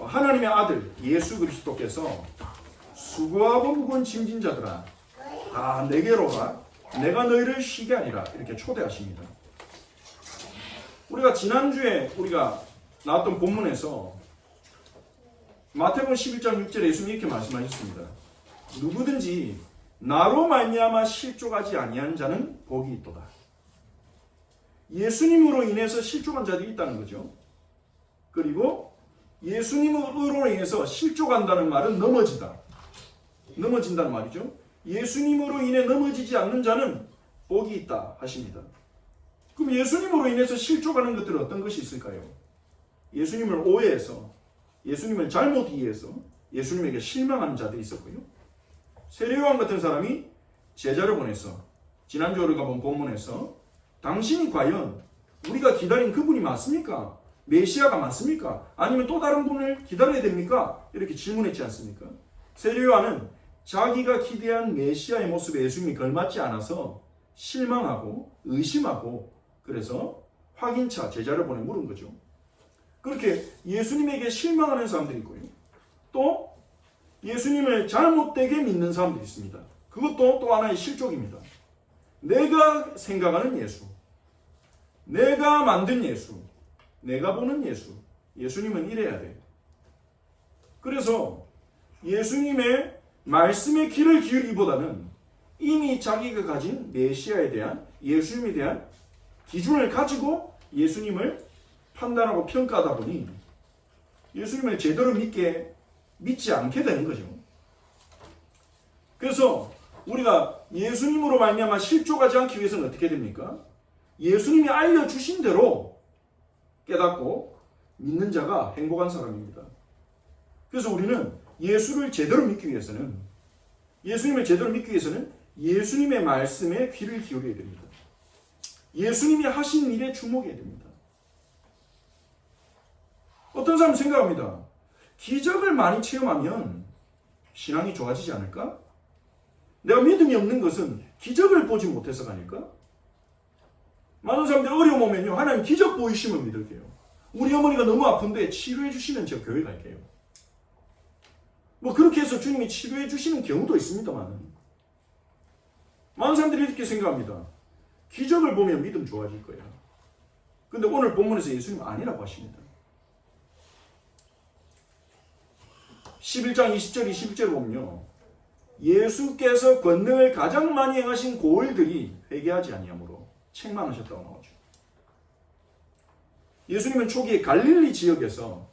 하나님의 아들 예수 그리스도께서 수고하고 무거운 짐진 자들아 다 내게로 가 내가 너희를 쉬게 하리라 이렇게 초대하십니다. 우리가 지난주에 우리가 나왔던 본문에서 마태복음 11장 6절에 예수님이 이렇게 말씀하셨습니다. 누구든지 나로 말미암아 실족하지 아니한 자는 복이 있도다. 예수님으로 인해서 실족한 자들이 있다는 거죠. 그리고 예수님으로 인해서 실족한다는 말은 넘어진다는 말이죠. 예수님으로 인해 넘어지지 않는 자는 복이 있다 하십니다. 그럼 예수님으로 인해서 실족하는 것들은 어떤 것이 있을까요? 예수님을 오해해서 예수님을 잘못 이해해서 예수님에게 실망하는 자들이 있었고요. 세례요한 같은 사람이 제자를 보내서 지난주 우리가 본 본문에서 당신이 과연 우리가 기다린 그분이 맞습니까? 메시아가 맞습니까? 아니면 또 다른 분을 기다려야 됩니까? 이렇게 질문했지 않습니까? 세례요한은 자기가 기대한 메시아의 모습에 예수님이 걸맞지 않아서 실망하고 의심하고 그래서 확인차 제자를 보내 물은 거죠. 그렇게 예수님에게 실망하는 사람들이 있고요. 또 예수님을 잘못되게 믿는 사람들이 있습니다. 그것도 또 하나의 실족입니다. 내가 생각하는 예수, 내가 만든 예수, 내가 보는 예수, 예수님은 이래야 돼. 그래서 예수님의 말씀에 귀를 기울이기보다는 이미 자기가 가진 메시아에 대한 예수님에 대한 기준을 가지고 예수님을 판단하고 평가하다 보니 예수님을 제대로 믿지 않게 되는 거죠. 그래서 우리가 예수님으로 말미암아 실족하지 않기 위해서는 어떻게 됩니까? 예수님이 알려주신 대로 깨닫고 믿는 자가 행복한 사람입니다. 그래서 우리는 예수님을 제대로 믿기 위해서는 예수님의 말씀에 귀를 기울여야 됩니다. 예수님이 하신 일에 주목해야 됩니다. 어떤 사람은 생각합니다. 기적을 많이 체험하면 신앙이 좋아지지 않을까? 내가 믿음이 없는 것은 기적을 보지 못해서가 아닐까? 많은 사람들이 어려움 오면요, 하나님 기적 보이시면 믿을게요. 우리 어머니가 너무 아픈데 치료해 주시면 제가 교회 갈게요. 뭐 그렇게 해서 주님이 치료해 주시는 경우도 있습니다만, 많은 사람들이 이렇게 생각합니다. 기적을 보면 믿음 좋아질 거야. 근데 오늘 본문에서 예수님 아니라고 하십니다. 11장 20절 21절 보면요, 예수께서 권능을 가장 많이 행하신 고을들이 회개하지 아니하므로 책망하셨다고 나오죠. 예수님은 초기에 갈릴리 지역에서,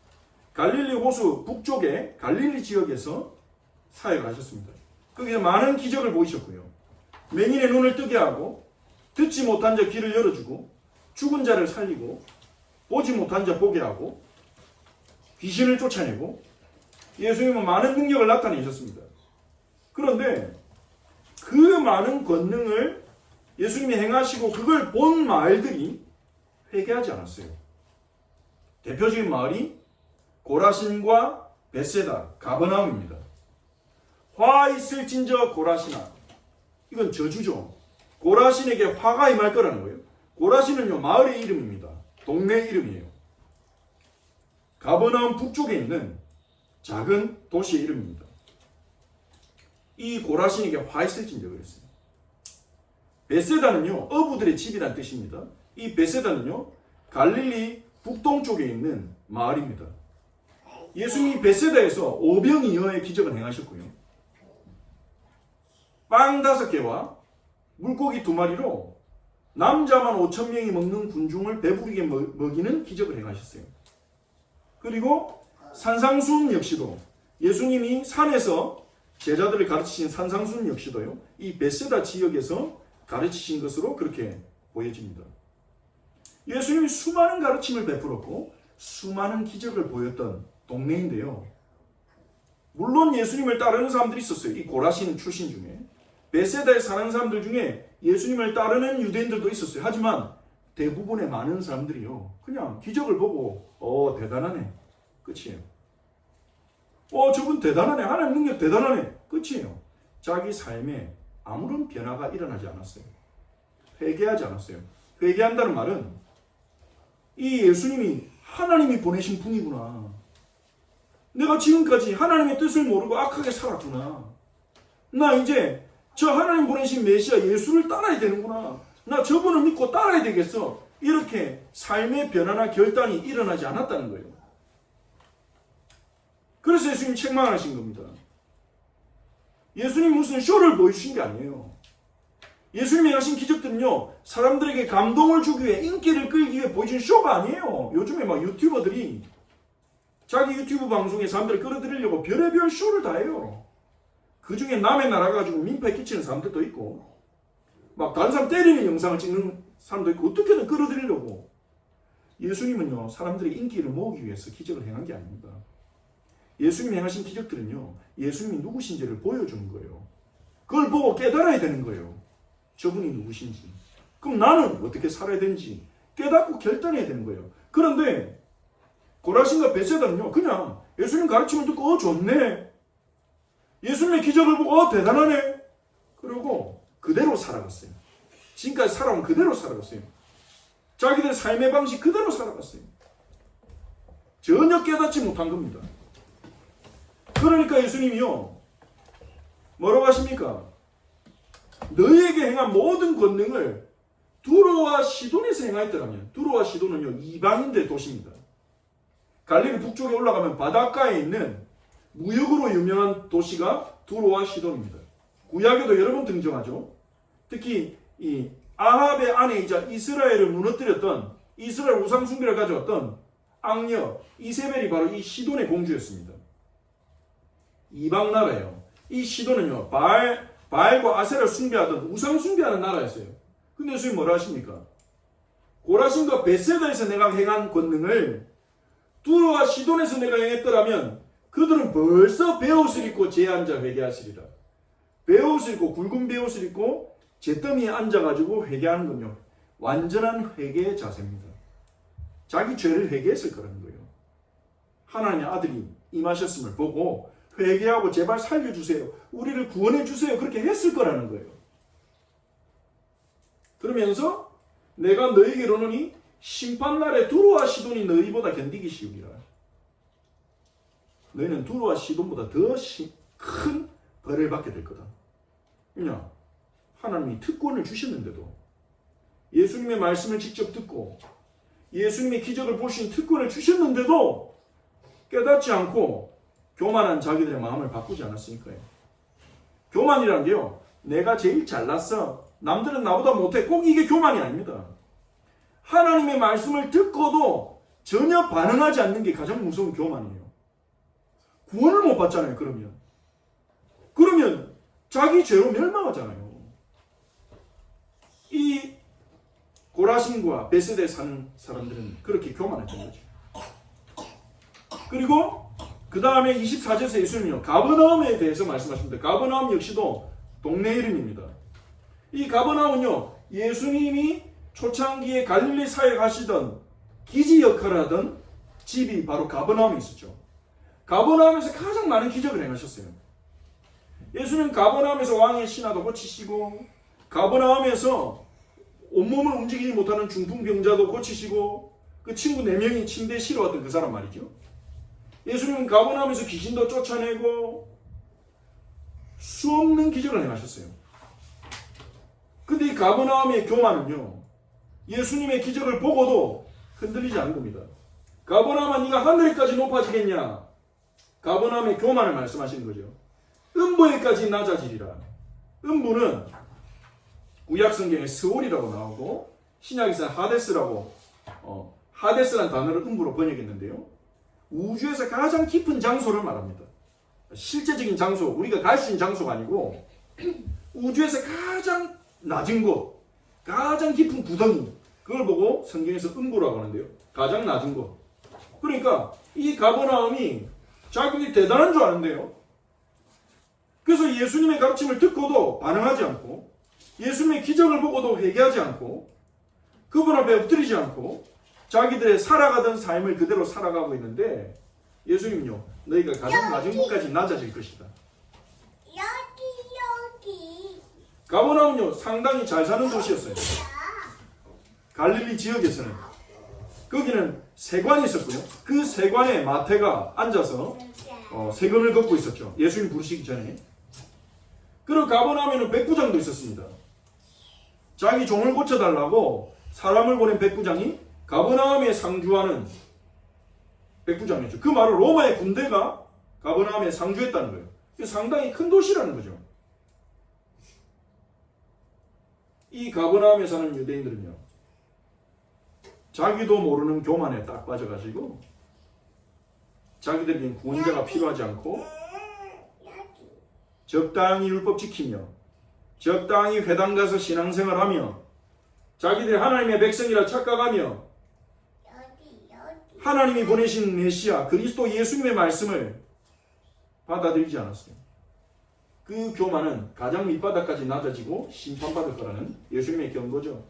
갈릴리 호수 북쪽의 갈릴리 지역에서 사역을 하셨습니다. 거기서 많은 기적을 보이셨고요. 맹인의 눈을 뜨게 하고, 듣지 못한 자 귀를 열어주고, 죽은 자를 살리고, 보지 못한 자 보게 하고, 귀신을 쫓아내고, 예수님은 많은 능력을 나타내셨습니다. 그런데 그 많은 권능을 예수님이 행하시고 그걸 본 마을들이 회개하지 않았어요. 대표적인 마을이 고라신과 벳세다, 가버나움입니다. 화 있을진저 고라시나, 이건 저주죠. 고라신에게 화가 임할 거라는 거예요. 고라신은요, 마을의 이름입니다. 동네 이름이에요. 가버나움 북쪽에 있는 작은 도시의 이름입니다. 이 고라신에게 화 있을진저 그랬어요. 벳세다는요, 어부들의 집이란 뜻입니다. 이 벳세다는요, 갈릴리 북동쪽에 있는 마을입니다. 예수님이 벳세다에서 오병이어의 기적을 행하셨고요. 빵 5개와 물고기 2마리로 남자만 5,000명이 먹는 군중을 배부르게 먹이는 기적을 행하셨어요. 그리고 산상수훈 역시도, 예수님이 산에서 제자들을 가르치신 산상수훈 역시도요, 이 벳세다 지역에서 가르치신 것으로 그렇게 보여집니다. 예수님이 수많은 가르침을 베풀었고 수많은 기적을 보였던 동네인데요, 물론 예수님을 따르는 사람들이 있었어요. 이 고라신 출신 중에 벳세다에 사는 사람들 중에 예수님을 따르는 유대인들도 있었어요. 하지만 대부분의 많은 사람들이요, 그냥 기적을 보고 대단하네, 끝이에요. 저분 대단하네, 하나님 능력 대단하네, 끝이에요. 자기 삶에 아무런 변화가 일어나지 않았어요. 회개하지 않았어요. 회개한다는 말은 이 예수님이 하나님이 보내신 분이구나, 내가 지금까지 하나님의 뜻을 모르고 악하게 살았구나. 나 이제 저 하나님 보내신 메시아 예수를 따라야 되는구나. 나 저분을 믿고 따라야 되겠어. 이렇게 삶의 변화나 결단이 일어나지 않았다는 거예요. 그래서 예수님 책망하신 겁니다. 예수님 무슨 쇼를 보여주신 게 아니에요. 예수님이 하신 기적들은요, 사람들에게 감동을 주기 위해, 인기를 끌기 위해 보여준 쇼가 아니에요. 요즘에 막 유튜버들이 자기 유튜브 방송에 사람들을 끌어들이려고 별의별 쇼를 다 해요. 그 중에 남의 나라 가지고 민폐 끼치는 사람들도 있고, 막 다른 사람 때리는 영상을 찍는 사람도 있고, 어떻게든 끌어들이려고. 예수님은요, 사람들의 인기를 모으기 위해서 기적을 행한 게 아닙니다. 예수님이 행하신 기적들은요, 예수님이 누구신지를 보여주는 거예요. 그걸 보고 깨달아야 되는 거예요. 저분이 누구신지. 그럼 나는 어떻게 살아야 되는지 깨닫고 결단해야 되는 거예요. 그런데 고라신과 베세다는요, 그냥 예수님 가르침을 듣고 좋네. 예수님의 기적을 보고 대단하네. 그러고 그대로 살아갔어요. 지금까지 살아온 그대로 살아갔어요. 자기들 삶의 방식 그대로 살아갔어요. 전혀 깨닫지 못한 겁니다. 그러니까 예수님이요, 뭐라고 하십니까? 너희에게 행한 모든 권능을 두로와 시돈에서 행하였더라면, 두로와 시돈은요, 이방인들의 도시입니다. 갈릴리 북쪽에 올라가면 바닷가에 있는 무역으로 유명한 도시가 두로와 시돈입니다. 구약에도 여러 번 등장하죠. 특히 이 아합의 아내이자 이스라엘을 무너뜨렸던, 이스라엘 우상숭배를 가져왔던 악녀 이세벨이 바로 이 시돈의 공주였습니다. 이방 나라예요. 이 시돈은요, 바알과 아세라를 숭배하던 우상 숭배하는 나라였어요. 근데 예수님이 뭐라 하십니까? 고라신과 베세다에서 내가 행한 권능을 두로와 시돈에서 내가 행했더라면 그들은 벌써 베옷을 입고 제 앉아 회개하시리라. 베옷을 입고, 굵은 베옷을 입고 잿더미에 앉아가지고 회개하는 건요, 완전한 회개의 자세입니다. 자기 죄를 회개했을 거라는 거예요. 하나님의 아들이 임하셨음을 보고 회개하고 제발 살려주세요, 우리를 구원해주세요, 그렇게 했을 거라는 거예요. 그러면서 내가 너희에게 이르노니 심판날에 두로와 시돈이 너희보다 견디기 쉬우리라. 너희는 두로와 시돈보다 더 큰 벌을 받게 될 거다. 왜냐? 하나님이 특권을 주셨는데도, 예수님의 말씀을 직접 듣고 예수님의 기적을 볼 수 있는 특권을 주셨는데도 깨닫지 않고 교만한 자기들의 마음을 바꾸지 않았으니까요. 교만이란 게요, 내가 제일 잘났어, 남들은 나보다 못해, 꼭 이게 교만이 아닙니다. 하나님의 말씀을 듣고도 전혀 반응하지 않는 게 가장 무서운 교만이에요. 구원을 못 받잖아요. 그러면 자기 죄로 멸망하잖아요. 이 고라신과 베세다에 사는 사람들은 그렇게 교만했던 거죠. 그리고 그 다음에 24절에서 예수님은요, 가버나움에 대해서 말씀하십니다. 가버나움 역시도 동네 이름입니다. 이 가버나움은요, 예수님이 초창기에 갈릴리 사역하시던 기지 역할을 하던 집이 바로 가버나움에 있었죠. 가버나움에서 가장 많은 기적을 행하셨어요. 예수님 가버나움에서 왕의 신하도 고치시고, 가버나움에서 온몸을 움직이지 못하는 중풍병자도 고치시고, 그 친구 4명이 침대에 실어왔던 그 사람 말이죠. 예수님은 가버나움에서 귀신도 쫓아내고 수없는 기적을 행하셨어요. 근데 이 가버나움의 교만은요, 예수님의 기적을 보고도 흔들리지 않은 겁니다. 가버나움아, 네가 하늘에까지 높아지겠냐? 가버나움의 교만을 말씀하시는 거죠. 음부에까지 낮아지리라. 음부는 구약성경에 스올이라고 나오고, 신약에서는 하데스라고, 하데스라는 단어를 음부로 번역했는데요, 우주에서 가장 깊은 장소를 말합니다. 실제적인 장소, 우리가 갈 수 있는 장소가 아니고 우주에서 가장 낮은 곳, 가장 깊은 구덩이, 그걸 보고 성경에서 음부라고 하는데요, 가장 낮은 곳. 그러니까 이 가버나움이 자기들이 대단한 줄 아는데요, 그래서 예수님의 가르침을 듣고도 반응하지 않고, 예수님의 기적을 보고도 회개하지 않고, 그분 앞에 엎드리지 않고 자기들의 살아가던 삶을 그대로 살아가고 있는데, 예수님은요, 너희가 가장 낮은 곳까지 낮아질 것이다. 여기. 가버나움은요, 상당히 잘 사는 도시였어요. 갈릴리 지역에서는. 거기는 세관이 있었고요. 그 세관에 마태가 앉아서 세금을 걷고 있었죠. 예수님 부르시기 전에. 그리고 가버나움에는 백부장도 있었습니다. 자기 종을 고쳐달라고 사람을 보낸 백부장이 가버나움에 상주하는 백부장이었죠. 그 말은 로마의 군대가 가버나움에 상주했다는 거예요. 이게 상당히 큰 도시라는 거죠. 이 가버나움에 사는 유대인들은요, 자기도 모르는 교만에 딱 빠져가지고 자기들에겐 구원자가 필요하지 않고 적당히 율법 지키며 적당히 회당 가서 신앙생활하며 자기들이 하나님의 백성이라 착각하며 하나님이 보내신 메시아 그리스도 예수님의 말씀을 받아들이지 않았어요. 그 교만은 가장 밑바닥까지 낮아지고 심판받을 거라는 예수님의 경고죠.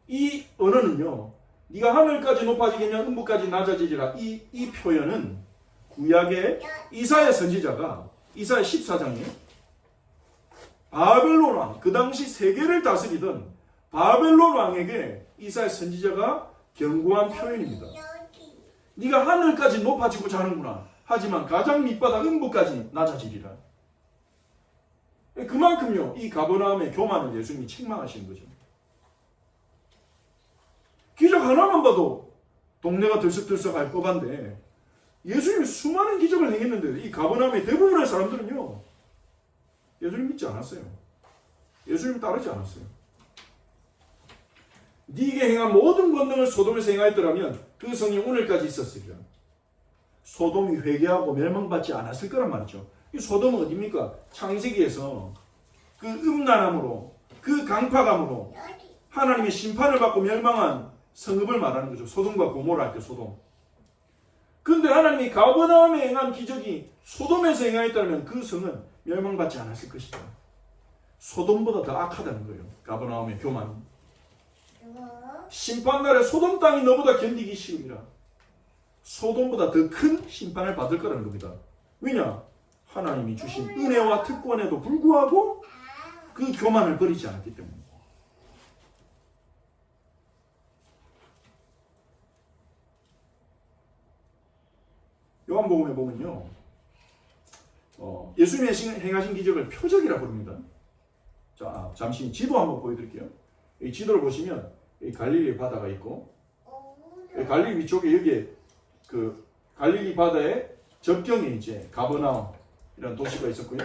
이 언어는요, 네가 하늘까지 높아지겠냐 음부까지 낮아지리라, 이 표현은 구약의 이사야 선지자가 이사야 14장에 바벨론 왕, 그 당시 세계를 다스리던 바벨론 왕에게 이사야 선지자가 경고한 표현입니다. 네가 하늘까지 높아지고자 하는구나. 하지만 가장 밑바닥 음부까지 낮아지리라. 그만큼요, 이 가버나움의 교만을 예수님이 책망하시는 거죠. 기적 하나만 봐도 동네가 들썩들썩할 법한데 예수님이 수많은 기적을 행했는데 이 가버나움의 대부분의 사람들은요, 예수님 믿지 않았어요. 예수님 따르지 않았어요. 네게 행한 모든 권능을 소돔에서 행하였더라면 그 성이 오늘까지 있었으리라. 소돔이 회개하고 멸망받지 않았을 거란 말이죠. 이 소돔은 어디입니까? 창세기에서 그 음란함으로, 그 강팍함으로 하나님의 심판을 받고 멸망한 성읍을 말하는 거죠. 소돔과 고모라 할 때 소돔. 그런데 하나님이 가버나움에 행한 기적이 소돔에서 행하였다면 그 성은 멸망받지 않았을 것이다. 소돔보다 더 악하다는 거예요. 가버나움의 교만이. 심판날에 소돔 땅이 너보다 견디기 쉬우리라. 소돔보다 더 큰 심판을 받을 거라는 겁니다. 왜냐? 하나님이 주신 은혜와 특권에도 불구하고 그 교만을 버리지 않았기 때문에. 요한복음에 보면요, 예수님이 행하신 기적을 표적이라 부릅니다. 자, 잠시 지도 한번 보여드릴게요. 이 지도를 보시면 이 갈릴리 바다가 있고, 갈릴리 위쪽에 여기에 그 갈릴리 바다의 접경에 이제 가버나움이라는 도시가 있었고요.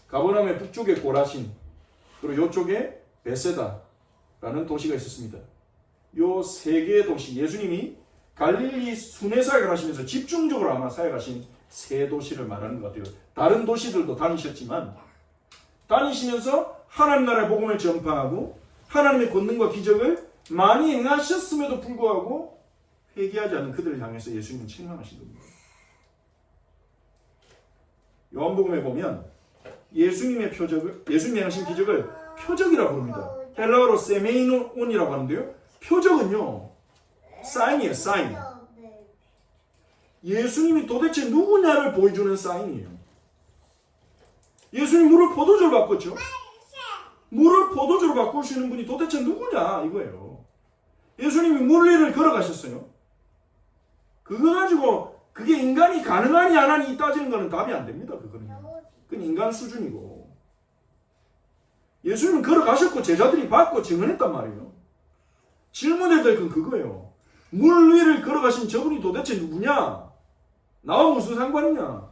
가버나움의 북쪽에 고라신, 그리고 이쪽에 베세다라는 도시가 있었습니다. 요 세 개의 도시, 예수님이 갈릴리 순회 사역을 하시면서 집중적으로 아마 사역하신 세 도시를 말하는 것 같아요. 다른 도시들도 다니셨지만 다니시면서 하나님 나라의 복음을 전파하고 하나님의 권능과 기적을 많이 행하셨음에도 불구하고 회개하지 않는 그들을 향해서 예수님은 책망하신 겁니다. 요한복음에 보면 예수님이 행하신 기적을 표적이라고 부릅니다. 헬라어로 세메이논이라고 하는데요. 표적은요, 사인이에요, 사인. 예수님이 도대체 누구냐를 보여주는 사인이에요. 예수님 물을 포도주로 바꿨죠. 물을 포도주로 바꿀 수 있는 분이 도대체 누구냐 이거예요. 예수님이 물 위를 걸어가셨어요. 그거 가지고 그게 인간이 가능하니 안 하니 따지는 거는 답이 안 됩니다. 그건 인간 수준이고. 예수님은 걸어가셨고 제자들이 받고 증언했단 말이에요. 질문해야 될 건 그거예요. 물 위를 걸어가신 저분이 도대체 누구냐? 나와 무슨 상관이냐?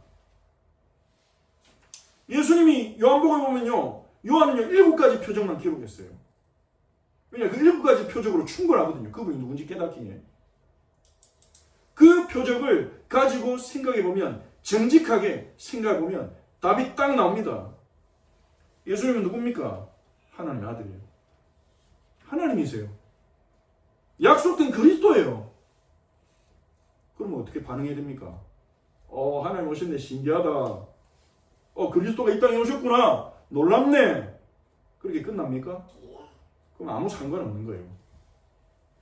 예수님이 요한복음에 보면요, 요한은요 7가지 표적만 기록했어요. 왜냐, 그 7가지 표적으로 충분하거든요. 그분이 누군지 깨닫기에. 그 표적을 가지고 생각해보면, 정직하게 생각해보면 답이 딱 나옵니다. 예수님은 누굽니까? 하나님의 아들이에요. 하나님이세요. 약속된 그리스도예요. 그러면 어떻게 반응해야 됩니까? 하나님 오셨네, 신기하다. 그리스도가 이 땅에 오셨구나, 놀랍네. 그렇게 끝납니까? 그럼 아무 상관없는 거예요.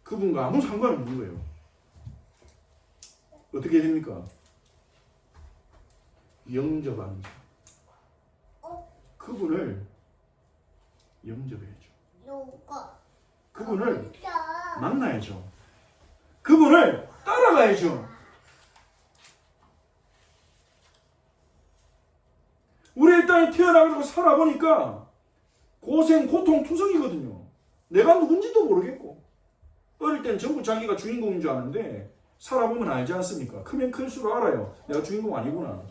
그분과 아무 상관없는 거예요. 어떻게 해야 됩니까? 영접하는 자. 그분을 영접해야죠. 그분을 만나야죠. 그분을 따라가야죠. 세상에 태어나가지고 살아보니까 고생, 고통, 투성이거든요. 내가 누군지도 모르겠고 어릴 땐 전부 자기가 주인공인 줄 아는데 살아보면 알지 않습니까? 크면 클수록 알아요. 내가 주인공 아니구나.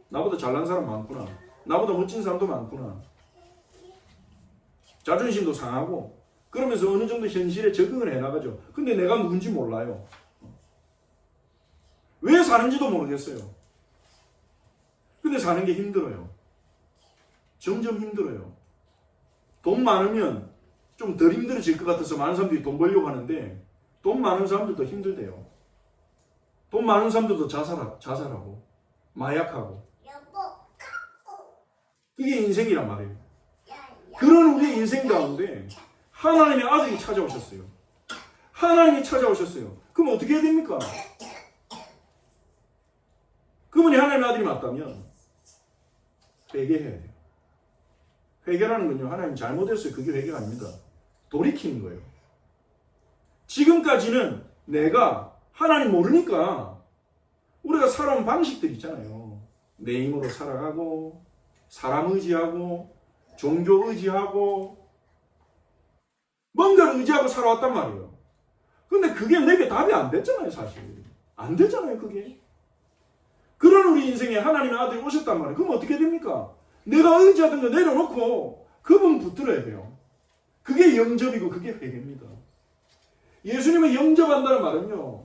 나보다 잘난 사람 많구나. 나보다 멋진 사람도 많구나. 자존심도 상하고 그러면서 어느 정도 현실에 적응을 해나가죠. 근데 내가 누군지 몰라요. 왜 사는지도 모르겠어요. 근데 사는 게 힘들어요. 점점 힘들어요. 돈 많으면 좀 덜 힘들어질 것 같아서 많은 사람들이 돈 벌려고 하는데 돈 많은 사람들도 힘들대요. 돈 많은 사람들도 자살하고 마약하고 그게 인생이란 말이에요. 그런 우리의 인생 가운데 하나님의 아들이 찾아오셨어요. 하나님이 찾아오셨어요. 그럼 어떻게 해야 됩니까? 그분이 하나님의 아들이 맞다면 회개해야 돼요. 회개라는 건요, 하나님 잘못했어요. 그게 회개가 아닙니다. 돌이키는 거예요. 지금까지는 내가 하나님 모르니까 우리가 살아온 방식들 있잖아요. 내 힘으로 살아가고 사람 의지하고 종교 의지하고 뭔가를 의지하고 살아왔단 말이에요. 근데 그게 내게 답이 안 됐잖아요. 사실 안 되잖아요. 그게. 그런 우리 인생에 하나님의 아들이 오셨단 말이에요. 그럼 어떻게 됩니까? 내가 의지하던 거 내려놓고 그분 붙들어야 돼요. 그게 영접이고 그게 회개입니다. 예수님을 영접한다는 말은요,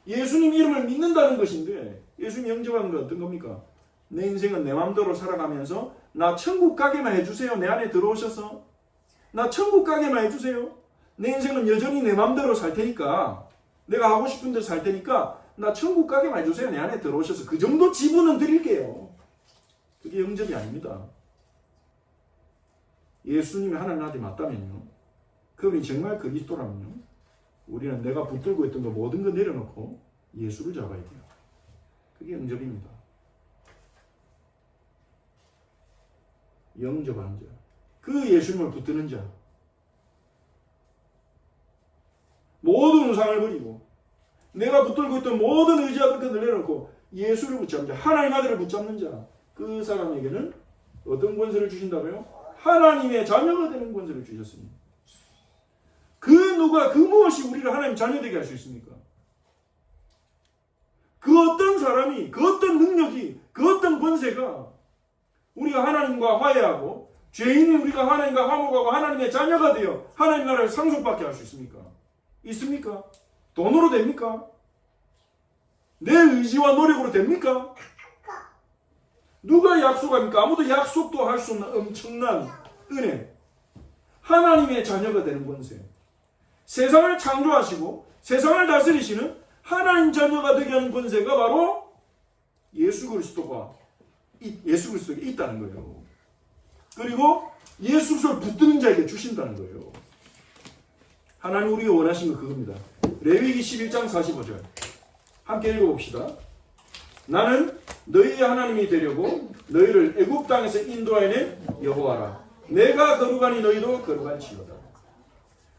예수님 이름을 믿는다는 것인데, 예수님 영접하는 건 어떤 겁니까? 내 인생은 내 마음대로 살아가면서 나 천국 가게만 해주세요. 내 안에 들어오셔서 나 천국 가게만 해주세요. 내 인생은 여전히 내 마음대로 살 테니까, 내가 하고 싶은 대로 살 테니까 나 천국 가게만 해주세요. 내 안에 들어오셔서 그 정도 지분은 드릴게요. 그게 영접이 아닙니다. 예수님이 하나님 아들이 맞다면요, 그분이 정말 그리스도라면요, 우리는 내가 붙들고 있던 거 모든 거 내려놓고 예수를 잡아야 돼요. 그게 영접입니다. 영접하는 자, 그 예수님을 붙드는 자, 모든 우상을 버리고 내가 붙들고 있던 모든 의지하던 것을 내려놓고 예수를 붙잡는 자, 하나님 아들을 붙잡는 자, 그 사람에게는 어떤 권세를 주신다고요? 하나님의 자녀가 되는 권세를 주셨습니다. 그 누가, 그 무엇이 우리를 하나님 자녀 되게 할 수 있습니까? 그 어떤 사람이, 그 어떤 능력이, 그 어떤 권세가 우리가 하나님과 화해하고 죄인이 우리가 하나님과 화목하고 하나님의 자녀가 되어 하나님 나라를 상속받게 할 수 있습니까? 있습니까? 돈으로 됩니까? 내 의지와 노력으로 됩니까? 누가 약속합니까? 아무도 약속도 할 수 없는 엄청난 은혜. 하나님의 자녀가 되는 권세. 세상을 창조하시고 세상을 다스리시는 하나님 자녀가 되게 하는 권세가 바로 예수 그리스도에게 있다는 거예요. 그리고 예수 그리스도를 붙드는 자에게 주신다는 거예요. 하나님 우리가 원하신 건 그겁니다. 레위기 11장 45절 함께 읽어봅시다. 나는 너희의 하나님이 되려고 너희를 애굽 땅에서 인도하여낸 여호와라. 내가 거룩하니 너희도 거룩할지어다.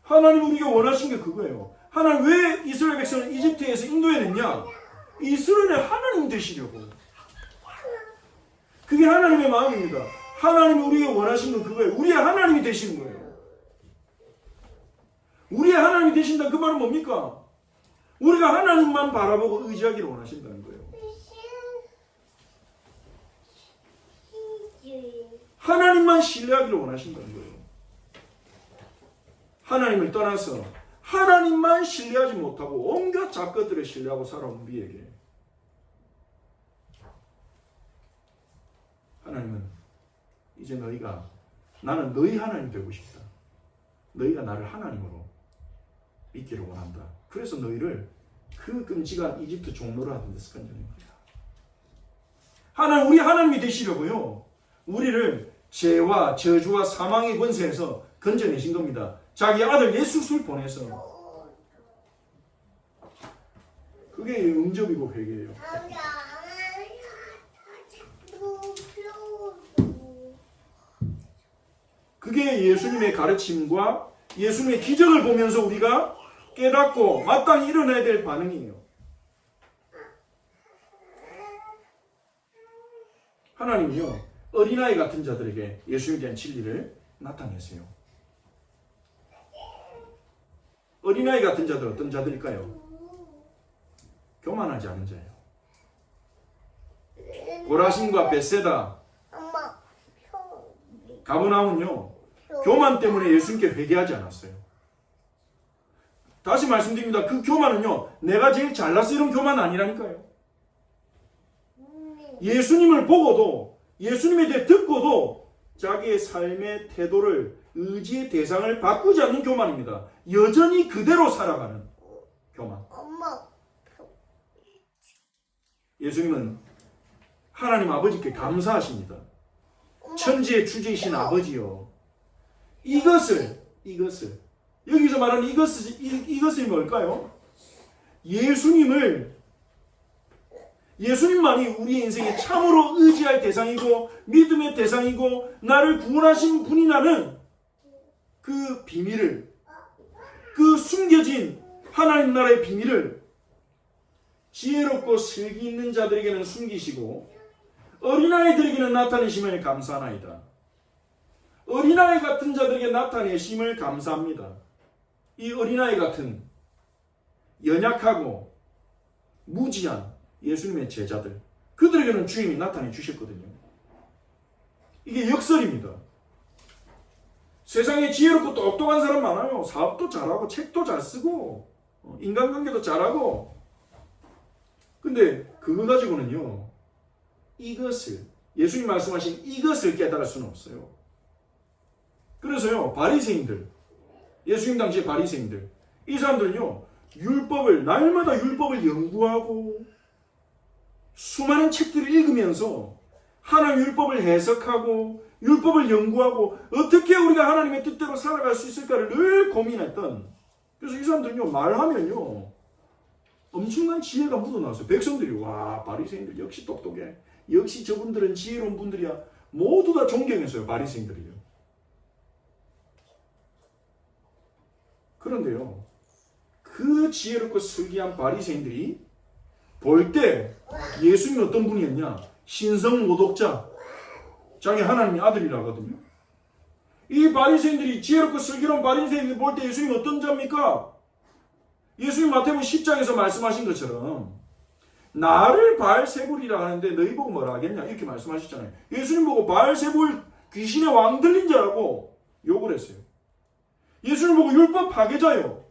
하나님 우리가 원하신 게 그거예요. 하나님 왜 이스라엘 백성을 이집트에서 인도해냈냐? 이스라엘의 하나님 되시려고. 그게 하나님의 마음입니다. 하나님이 우리가 원하신 건 그거예요. 우리의 하나님이 되시는 거예요. 우리의 하나님이 되신다 그 말은 뭡니까? 우리가 하나님만 바라보고 의지하기를 원하신다는 거예요. 하나님만 신뢰하기를 원하신다는 거예요. 하나님을 떠나서 하나님만 신뢰하지 못하고 온갖 잡것들을 신뢰하고 살아온 우리에게 하나님은 이제 너희가, 나는 너희 하나님 되고 싶다. 너희가 나를 하나님으로 믿기를 원한다. 그래서 너희를 그 끔찍한 이집트 종로를 하던 데서 건져낸 거야. 하나님, 우리 하나님이 되시려고요, 우리를 죄와 저주와 사망의 권세에서 건져내신 겁니다. 자기 아들 예수를 보내서. 그게 응접이고 회개예요. 그게 예수님의 가르침과 예수님의 기적을 보면서 우리가 깨닫고 마땅히 일어나야 될 반응이에요. 하나님이요, 어린아이 같은 자들에게 예수님에 대한 진리를 나타내세요. 어린아이 같은 자들 어떤 자들일까요? 교만하지 않은 자예요. 고라신과 벳세다, 가버나움은요, 교만 때문에 예수님께 회개하지 않았어요. 다시 말씀드립니다. 그 교만은요, 내가 제일 잘났어 이런 교만 아니라니까요. 예수님을 보고도, 예수님에 대해 듣고도 자기의 삶의 태도를, 의지의 대상을 바꾸지 않는 교만입니다. 여전히 그대로 살아가는 교만. 예수님은 하나님 아버지께 감사하십니다. 천지의 주제이신 아버지요, 이것을 여기서 말하는 이것이 뭘까요? 예수님만이 우리의 인생에 참으로 의지할 대상이고 믿음의 대상이고 나를 구원하신 분이라는 그 비밀을, 그 숨겨진 하나님 나라의 비밀을 지혜롭고 슬기 있는 자들에게는 숨기시고 어린아이들에게는 나타내심을 감사하나이다. 어린아이 같은 자들에게 나타내심을 감사합니다. 이 어린아이 같은 연약하고 무지한 예수님의 제자들, 그들에게는 주님이 나타내 주셨거든요. 이게 역설입니다. 세상에 지혜롭고 똑똑한 사람 많아요. 사업도 잘하고 책도 잘 쓰고 인간관계도 잘하고. 근데 그거 가지고는요, 이것을, 예수님 말씀하신 이것을 깨달을 수는 없어요. 그래서요, 바리새인들, 예수님 당시의 바리새인들, 이 사람들은요, 날마다 율법을 연구하고 수많은 책들을 읽으면서 하나님 율법을 해석하고 율법을 연구하고 어떻게 우리가 하나님의 뜻대로 살아갈 수 있을까를 늘 고민했던, 그래서 이 사람들은요, 말하면요 엄청난 지혜가 묻어나왔어요. 백성들이 와, 바리새인들 역시 똑똑해, 역시 저분들은 지혜로운 분들이야, 모두 다 존경했어요. 바리새인들이요. 그런데요, 그 지혜롭고 슬기한 바리새인들이 볼 때 예수님이 어떤 분이었냐? 신성모독자, 자기 하나님의 아들이라거든요. 이 바리새인들이, 지혜롭고 슬기로운 바리새인들이 볼 때 예수님이 어떤 자입니까? 예수님 마태복음 10장에서 말씀하신 것처럼 나를 바알세불이라 하는데 너희 보고 뭐라 하겠냐, 이렇게 말씀하셨잖아요. 예수님 보고 바알세불, 귀신의 왕 들린 자라고 욕을 했어요. 예수님 보고 율법 파괴자요.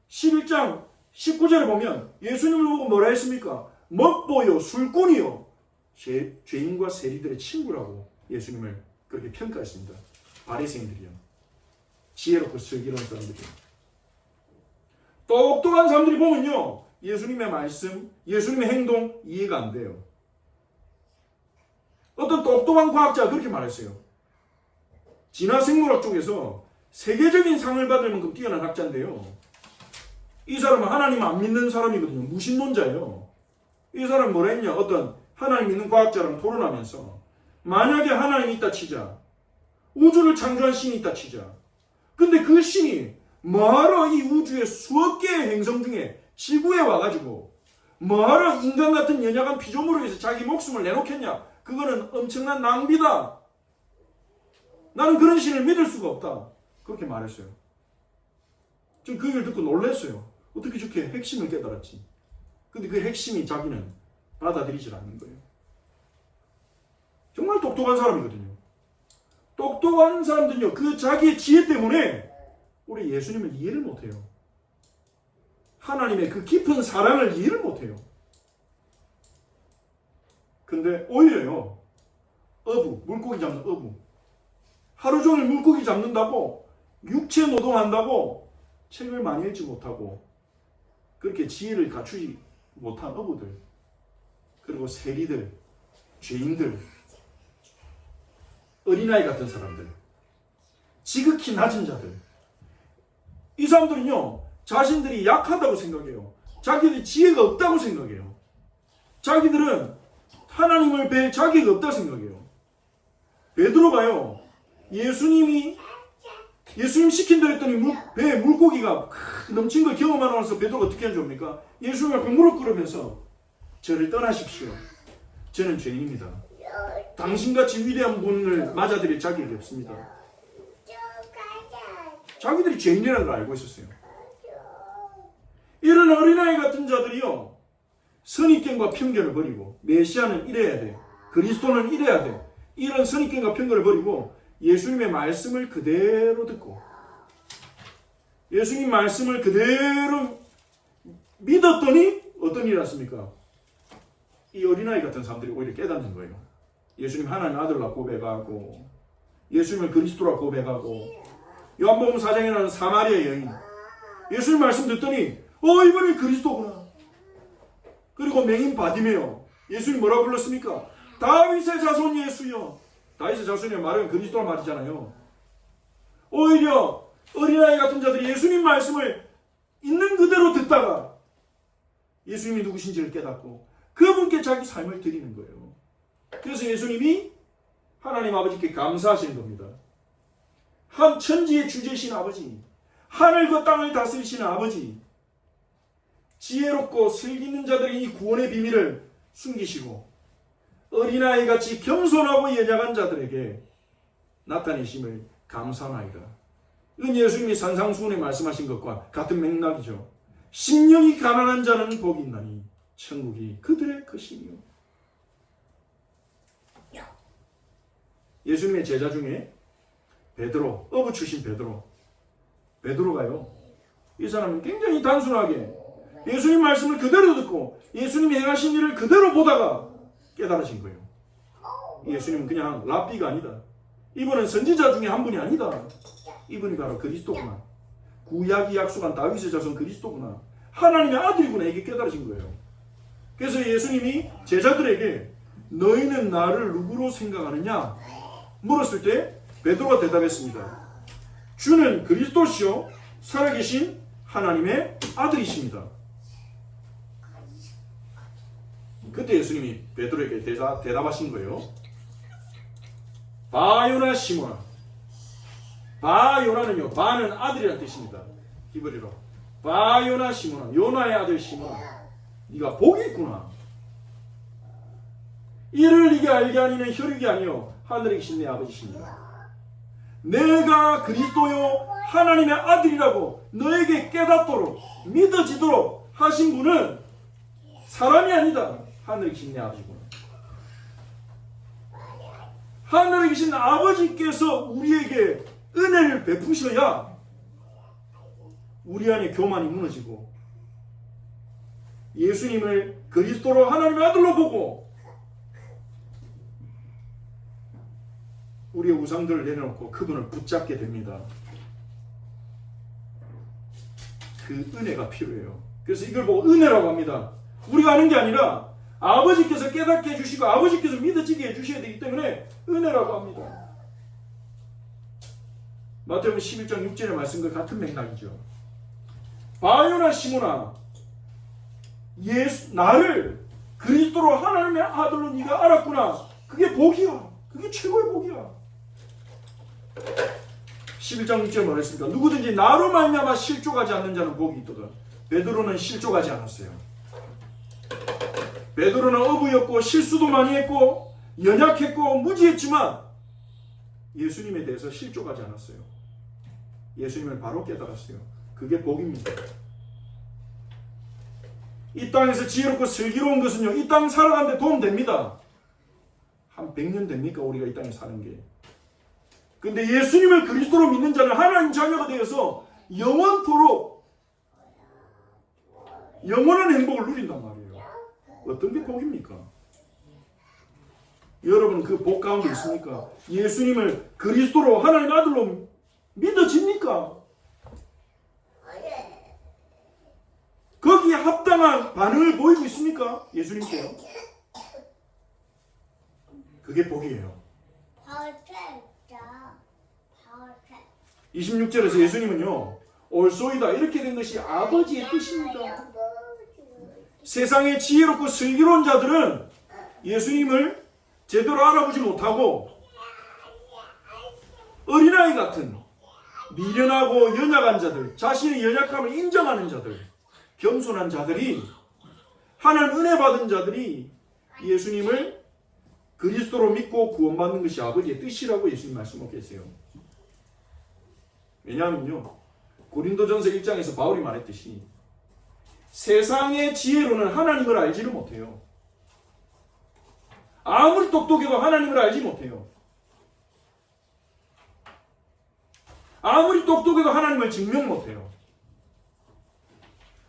11장 19절에 보면 예수님을 보고 뭐라 했습니까? 먹보요, 술꾼이요, 죄인과 세리들의 친구라고 예수님을 그렇게 평가했습니다. 바리새인들이요. 지혜롭고 슬기로운 사람들이요. 똑똑한 사람들이 보면요, 예수님의 말씀, 예수님의 행동 이해가 안 돼요. 어떤 똑똑한 과학자가 그렇게 말했어요. 진화생물학 쪽에서 세계적인 상을 받을 만큼 뛰어난 학자인데요, 이 사람은 하나님 안 믿는 사람이거든요. 무신론자예요. 이 사람은 뭐라 했냐, 어떤 하나님 믿는 과학자랑 토론하면서 만약에 하나님이 있다 치자, 우주를 창조한 신이 있다 치자, 근데 그 신이 뭐하러 이 우주의 수억 개의 행성 중에 지구에 와가지고 뭐하러 인간 같은 연약한 피조물을 위해서 자기 목숨을 내놓겠냐, 그거는 엄청난 낭비다, 나는 그런 신을 믿을 수가 없다, 그렇게 말했어요. 좀 그 얘기를 듣고 놀랐어요. 어떻게 저렇게 핵심을 깨달았지? 근데 그 핵심이 자기는 받아들이질 않는 거예요. 정말 똑똑한 사람이거든요. 똑똑한 사람들은요, 그 자기의 지혜 때문에 우리 예수님을 이해를 못해요. 하나님의 그 깊은 사랑을 이해를 못해요. 근데 오히려요, 물고기 잡는 어부, 하루 종일 물고기 잡는다고, 육체 노동한다고 책을 많이 읽지 못하고 그렇게 지혜를 갖추지 못한 어부들, 그리고 세리들, 죄인들, 어린아이 같은 사람들, 지극히 낮은 자들, 이 사람들은요, 자신들이 약하다고 생각해요. 자기들이 지혜가 없다고 생각해요. 자기들은 하나님을 뵐 자격이 없다고 생각해요. 베드로가요, 예수님 시킨 대로 했더니 배에 물고기가 넘친 걸 경험하고 나서 베드로가 어떻게 하는 줄 압니까? 예수님 앞에 무릎 꿇으면서 저를 떠나십시오, 저는 죄인입니다, 당신같이 위대한 분을 맞아들일 자격이 없습니다. 자기들이 죄인이라는 걸 알고 있었어요. 이런 어린아이 같은 자들이요, 선입견과 편견을 버리고 메시아는 이래야 돼, 그리스도는 이래야 돼, 이런 선입견과 편견을 버리고 예수님의 말씀을 그대로 듣고 예수님 말씀을 그대로 믿었더니 어떤 일이 났습니까? 이 어린아이 같은 사람들이 오히려 깨닫는 거예요. 예수님 하나님 아들라 고백하고 예수님을 그리스도라 고백하고 요한복음 4장에 나오는 사마리아 여인, 예수님 말씀 듣더니 이분이 그리스도구나. 그리고 맹인 바디메오, 예수님 뭐라고 불렀습니까? 다윗의 자손 예수여. 다윗의 자손이 말은 그리스도란 말이잖아요. 오히려 어린아이 같은 자들이 예수님 말씀을 있는 그대로 듣다가 예수님이 누구신지를 깨닫고 그분께 자기 삶을 드리는 거예요. 그래서 예수님이 하나님 아버지께 감사하시는 겁니다. 한 천지의 주제신 아버지, 하늘과 땅을 다스리시는 아버지, 지혜롭고 슬기 있는 자들이 이 구원의 비밀을 숨기시고 어린아이같이 겸손하고 연약한 자들에게 나타내심을 감사하나이다. 이건 예수님이 산상수훈에 말씀하신 것과 같은 맥락이죠. 심령이 가난한 자는 복이 있나니 천국이 그들의 것이니요. 예수님의 제자 중에 베드로, 어부 출신 베드로가요, 이 사람은 굉장히 단순하게 예수님 말씀을 그대로 듣고 예수님이 행하신 일을 그대로 보다가 깨달으신 거예요. 예수님은 그냥 랍비가 아니다. 이분은 선지자 중에 한 분이 아니다. 이분이 바로 그리스도구나. 구약이 약속한 다윗의 자손 그리스도구나. 하나님의 아들이구나. 이게 깨달으신 거예요. 그래서 예수님이 제자들에게 너희는 나를 누구로 생각하느냐 물었을 때 베드로가 대답했습니다. 주는 그리스도시요 살아계신 하나님의 아들이십니다. 그때 예수님이 베드로에게 대답하신 거예요. 바요나 시몬아. 바요나는요, 바는 아들이라는 뜻입니다. 히브리로. 바요나 시몬아, 요나의 아들 시몬아, 네가 복이 있구나. 이를 네게 알게 하니는 혈육이 아니요 하늘에 계신 내 아버지십니다. 내가 그리스도요 하나님의 아들이라고 너에게 깨닫도록 믿어지도록 하신 분은 사람이 아니다. 하늘에 계신 내 아버지구나. 하늘에 계신 아버지께서 우리에게 은혜를 베푸셔야 우리 안에 교만이 무너지고 예수님을 그리스도로 하나님의 아들로 보고 우리의 우상들을 내려놓고 그분을 붙잡게 됩니다. 그 은혜가 필요해요. 그래서 이걸 보고 은혜라고 합니다. 우리가 아는 게 아니라 아버지께서 깨닫게 해주시고 아버지께서 믿어지게 해주셔야 되기 때문에 은혜라고 합니다. 마태복음 11장 6절의 말씀과 같은 맥락이죠. 바요나 시몬아, 나를 그리스도로 하나님의 아들로 네가 알았구나. 그게 복이야. 그게 최고의 복이야. 11장 6절에 말했습니다. 누구든지 나로 말미암아 실족하지 않는 자는 복이 있도다. 베드로는 실족하지 않았어요. 베드로는 어부였고 실수도 많이 했고 연약했고 무지했지만 예수님에 대해서 실족하지 않았어요. 예수님을 바로 깨달았어요. 그게 복입니다. 이 땅에서 지혜롭고 슬기로운 것은요, 이 땅 살아가는데 도움 됩니다. 한 100년 됩니까? 우리가 이 땅에 사는 게. 근데 예수님을 그리스도로 믿는 자는 하나님 자녀가 되어서 영원토록 영원한 행복을 누린단 말이에요. 어떤 게 복입니까? 여러분 그 복 가운데 있습니까? 예수님을 그리스도로 하나님 아들로 믿어집니까? 거기에 합당한 반응을 보이고 있습니까? 예수님께요. 그게 복이에요. 26절에서 예수님은요, 올소이다 이렇게 된 것이 아버지의 뜻입니다. 세상의 지혜롭고 슬기로운 자들은 예수님을 제대로 알아보지 못하고 어린아이 같은 미련하고 연약한 자들, 자신의 연약함을 인정하는 자들, 겸손한 자들이, 하나님 은혜 받은 자들이 예수님을 그리스도로 믿고 구원받는 것이 아버지의 뜻이라고 예수님 말씀하고 계세요. 왜냐하면요, 고린도전서 1장에서 바울이 말했듯이 세상의 지혜로는 하나님을 알지를 못해요. 아무리 똑똑해도 하나님을 알지 못해요. 아무리 똑똑해도 하나님을 증명 못해요.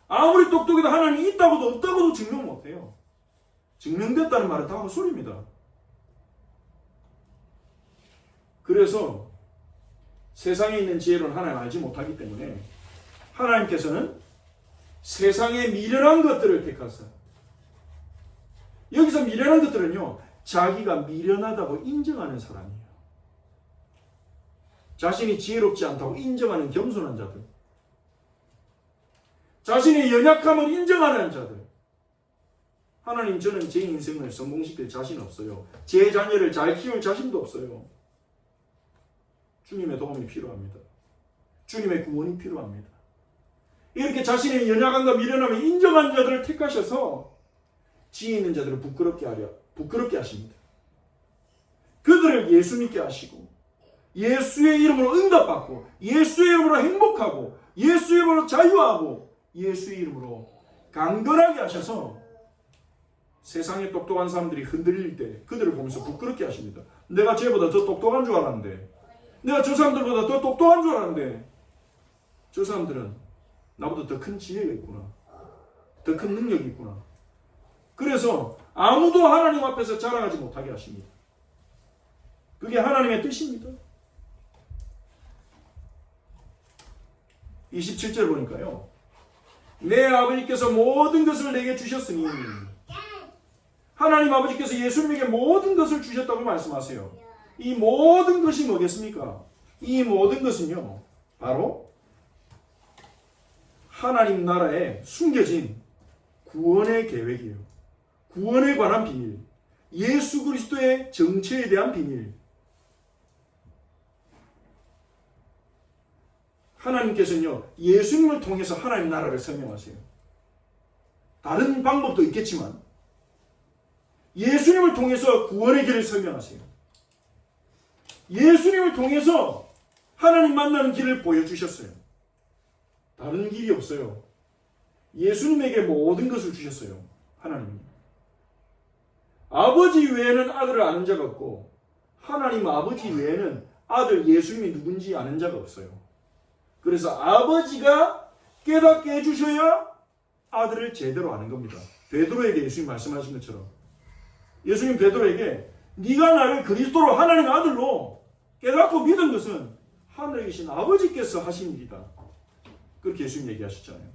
아무리 똑똑해도 하나님이 있다고도 없다고도 증명 못해요. 증명됐다는 말은 다 헛소리입니다. 그래서 세상에 있는 지혜로는 하나님 알지 못하기 때문에 하나님께서는 세상의 미련한 것들을 택하사, 여기서 미련한 것들은요, 자기가 미련하다고 인정하는 사람이에요. 자신이 지혜롭지 않다고 인정하는 겸손한 자들, 자신의 연약함을 인정하는 자들. 하나님, 저는 제 인생을 성공시킬 자신 없어요. 제 자녀를 잘 키울 자신도 없어요. 주님의 도움이 필요합니다. 주님의 구원이 필요합니다. 이렇게 자신의 연약함과 미련함을 인정하는 자들을 택하셔서 지혜 있는 자들을 부끄럽게 하십니다. 그들을 예수 믿게 하시고 예수의 이름으로 응답받고 예수의 이름으로 행복하고 예수의 이름으로 자유하고 예수의 이름으로 강건하게 하셔서 세상에 똑똑한 사람들이 흔들릴 때 그들을 보면서 부끄럽게 하십니다. 내가 쟤보다 더 똑똑한 줄 알았는데, 내가 저 사람들보다 더 똑똑한 줄 알았는데 저 사람들은 나보다 더 큰 지혜가 있구나, 더 큰 능력이 있구나. 그래서 아무도 하나님 앞에서 자랑하지 못하게 하십니다. 그게 하나님의 뜻입니다. 27절 보니까요, 내 아버지께서 모든 것을 내게 주셨으니, 하나님 아버지께서 예수님에게 모든 것을 주셨다고 말씀하세요. 이 모든 것이 뭐겠습니까? 이 모든 것은요, 바로 하나님 나라에 숨겨진 구원의 계획이에요. 구원에 관한 비밀, 예수 그리스도의 정체에 대한 비밀. 하나님께서는요, 예수님을 통해서 하나님 나라를 설명하세요. 다른 방법도 있겠지만 예수님을 통해서 구원의 길을 설명하세요. 예수님을 통해서 하나님 만나는 길을 보여주셨어요. 다른 길이 없어요. 예수님에게 모든 것을 주셨어요. 하나님이. 아버지 외에는 아들을 아는 자가 없고 하나님 아버지 외에는 아들 예수님이 누군지 아는 자가 없어요. 그래서 아버지가 깨닫게 해주셔야 아들을 제대로 아는 겁니다. 베드로에게 예수님 말씀하신 것처럼 예수님 베드로에게 네가 나를 그리스도로 하나님의 아들로 깨닫고 믿은 것은 하늘에 계신 아버지께서 하신 일이다. 그렇게 예수님 얘기하셨잖아요.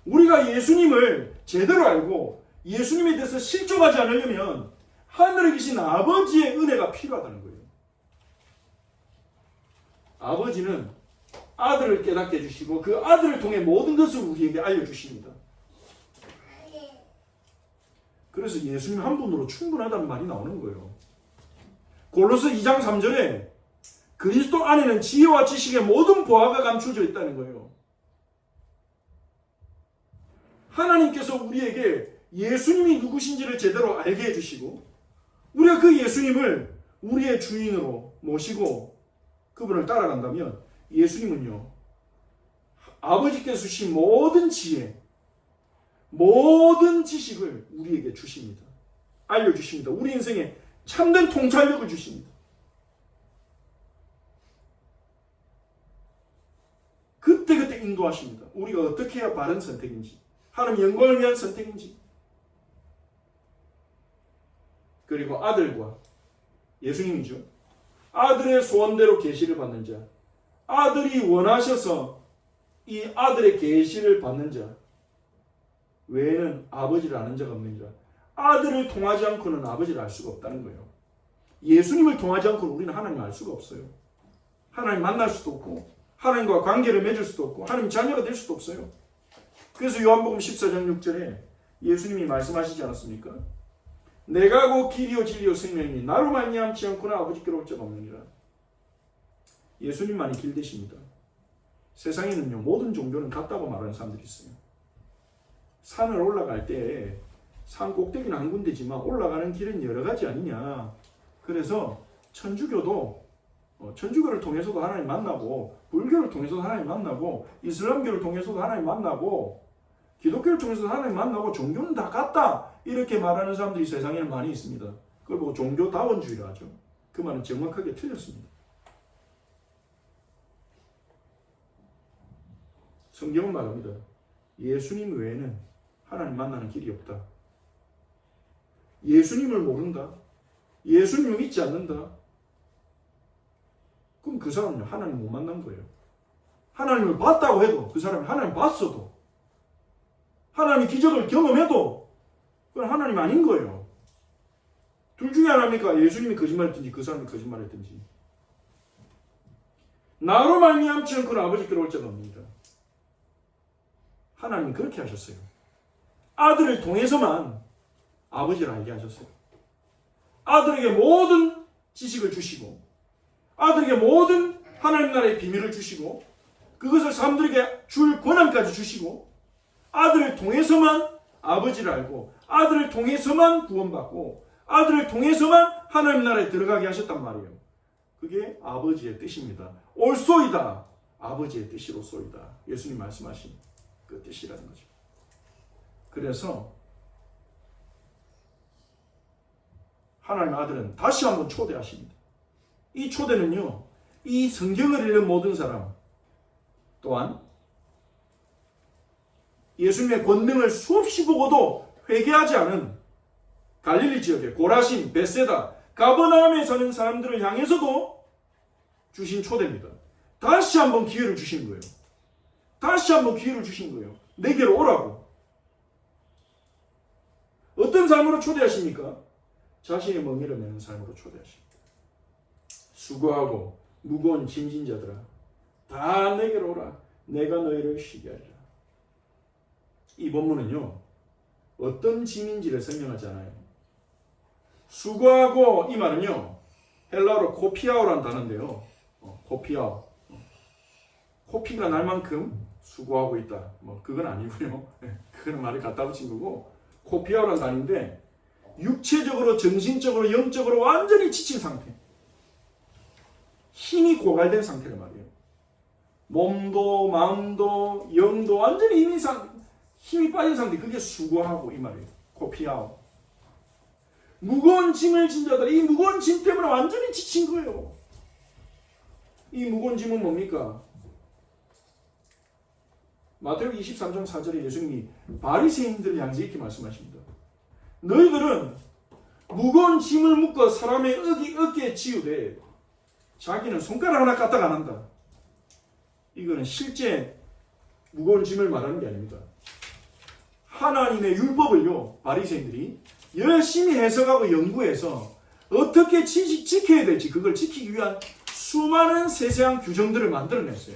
우리가 예수님을 제대로 알고 예수님에 대해서 실족하지 않으려면 하늘에 계신 아버지의 은혜가 필요하다는 거예요. 아버지는 아들을 깨닫게 해주시고 그 아들을 통해 모든 것을 우리에게 알려주십니다. 그래서 예수님 한 분으로 충분하다는 말이 나오는 거예요. 골로새 2장 3절에 그리스도 안에는 지혜와 지식의 모든 보화가 감춰져 있다는 거예요. 하나님께서 우리에게 예수님이 누구신지를 제대로 알게 해주시고 우리가 그 예수님을 우리의 주인으로 모시고 그분을 따라간다면 예수님은요, 아버지께서 주신 모든 지혜, 모든 지식을 우리에게 주십니다. 알려주십니다. 우리 인생에 참된 통찰력을 주십니다. 그때그때 인도하십니다. 우리가 어떻게 해야 바른 선택인지, 하나님 영광을 위한 선택인지. 그리고 아들과 예수님이죠. 아들의 소원대로 계시를 받는 자, 아들이 원하셔서 이 아들의 계시를 받는 자 외에는 아버지를 아는 자가 없는 자. 아들을 통하지 않고는 아버지를 알 수가 없다는 거예요. 예수님을 통하지 않고는 우리는 하나님을 알 수가 없어요. 하나님 만날 수도 없고 하나님과 관계를 맺을 수도 없고 하나님 자녀가 될 수도 없어요. 그래서 요한복음 14장 6절에 예수님이 말씀하시지 않았습니까? 내가 곧 길이요 진리요 생명이니 나로 말미암지 않고는 아버지께로 올 자가 없느니라. 예수님만이 길 되십니다. 세상에는요, 모든 종교는 같다고 말하는 사람들이 있어요. 산을 올라갈 때 산 꼭대기는 한 군데지만 올라가는 길은 여러 가지 아니냐. 그래서 천주교도 천주교를 통해서도 하나님 만나고, 불교를 통해서도 하나님 만나고, 이슬람교를 통해서도 하나님 만나고, 기독교를 통해서도 하나님 만나고, 종교는 다 같다 이렇게 말하는 사람들이 세상에는 많이 있습니다. 그걸 보고 종교다원주의라 하죠. 그 말은 정확하게 틀렸습니다. 성경은 말합니다. 예수님 외에는 하나님 만나는 길이 없다. 예수님을 모른다, 예수님을 믿지 않는다, 그럼 그 사람은 하나님 못 만난 거예요. 하나님을 봤다고 해도, 그 사람이 하나님 봤어도, 하나님이 기적을 경험해도 그건 하나님 아닌 거예요. 둘 중에 하나입니까? 예수님이 거짓말했든지 그 사람이 거짓말했든지. 나로 말미암지 않고는 아버지께로 올 자가 없습니다. 하나님이 그렇게 하셨어요. 아들을 통해서만 아버지를 알게 하셨어요. 아들에게 모든 지식을 주시고, 아들에게 모든 하나님 나라의 비밀을 주시고, 그것을 사람들에게 줄 권한까지 주시고, 아들을 통해서만 아버지를 알고, 아들을 통해서만 구원받고, 아들을 통해서만 하나님 나라에 들어가게 하셨단 말이에요. 그게 아버지의 뜻입니다. 옳소이다. 아버지의 뜻이로소이다. 예수님 말씀하신 그 뜻이라는 거죠. 그래서 하나님 아들은 다시 한번 초대하십니다. 이 초대는요, 이 성경을 읽는 모든 사람, 또한 예수님의 권능을 수없이 보고도 회개하지 않은 갈릴리 지역의 고라신, 베세다, 가버나움에 사는 사람들을 향해서도 주신 초대입니다. 다시 한번 기회를 주신 거예요. 다시 한번 기회를 주신 거예요. 내게로 오라고. 어떤 삶으로 초대하십니까? 자신의 멍에를 메는 삶으로 초대하십니다. 수고하고 무거운 짐진 자들아, 다 내게로 오라. 내가 너희를 쉬게 하리라. 이 본문은요, 어떤 짐인지를 설명하지 않아요. 수고하고, 이 말은요, 헬라어로 코피아오라는 단어인데요. 코피아오. 코피가 날 만큼 수고하고 있다. 그건 아니고요. 그건 말을 갖다 붙인 거고, 코피아오라는 단어인데, 육체적으로, 정신적으로, 영적으로 완전히 지친 상태. 힘이 고갈된 상태란 말이에요. 몸도, 마음도, 영도 완전히 힘이 빠진 상태. 그게 수고하고, 이 말이에요. 코피아오. 무거운 짐을 진 자들, 이 무거운 짐 때문에 완전히 지친 거예요. 이 무거운 짐은 뭡니까? 마태복음 23장 4절에 예수님이 바리새인들을 향해서 이렇게 말씀하십니다. 너희들은 무거운 짐을 묶어 사람의 어깨에 지우되 자기는 손가락 하나 까딱 안 한다. 이거는 실제 무거운 짐을 말하는 게 아닙니다. 하나님의 율법을요, 바리새인들이 열심히 해석하고 연구해서 어떻게 지켜야 될지, 그걸 지키기 위한 수많은 세세한 규정들을 만들어냈어요.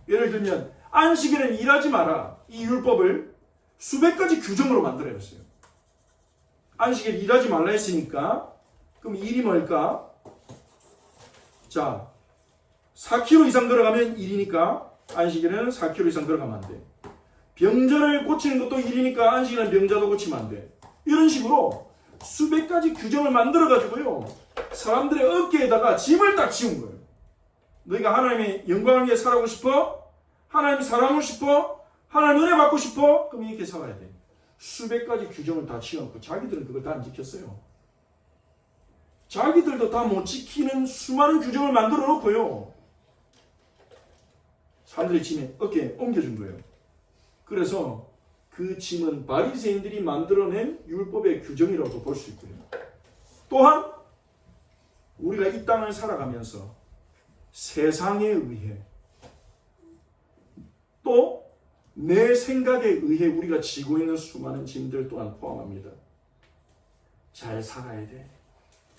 예를 들면 안식일은 일하지 마라, 이 율법을 수백 가지 규정으로 만들어냈어요. 안식일 일하지 말라 했으니까 그럼 일이 뭘까? 자, 4km 이상 걸어가면 일이니까 안식일에는 4km 이상 걸어가면 안 돼. 병자를 고치는 것도 일이니까 안식일에는 병자도 고치면 안 돼. 이런 식으로 수백 가지 규정을 만들어가지고요, 사람들의 어깨에다가 짐을 딱 지운 거예요. 너희가 하나님의 영광을 위해 살아가고 싶어? 하나님 사랑하고 싶어? 하나님 은혜 받고 싶어? 그럼 이렇게 살아야 돼. 수백 가지 규정을 다 지어놓고 자기들은 그걸 다 안 지켰어요. 자기들도 다 못 지키는 수많은 규정을 만들어 놓고요, 사람들의 짐에 어깨에 옮겨준 거예요. 그래서 그 짐은 바리새인들이 만들어낸 율법의 규정이라고 볼 수 있고요. 또한 우리가 이 땅을 살아가면서 세상에 의해 또 내 생각에 의해 우리가 지고 있는 수많은 짐들 또한 포함합니다. 잘 살아야 돼.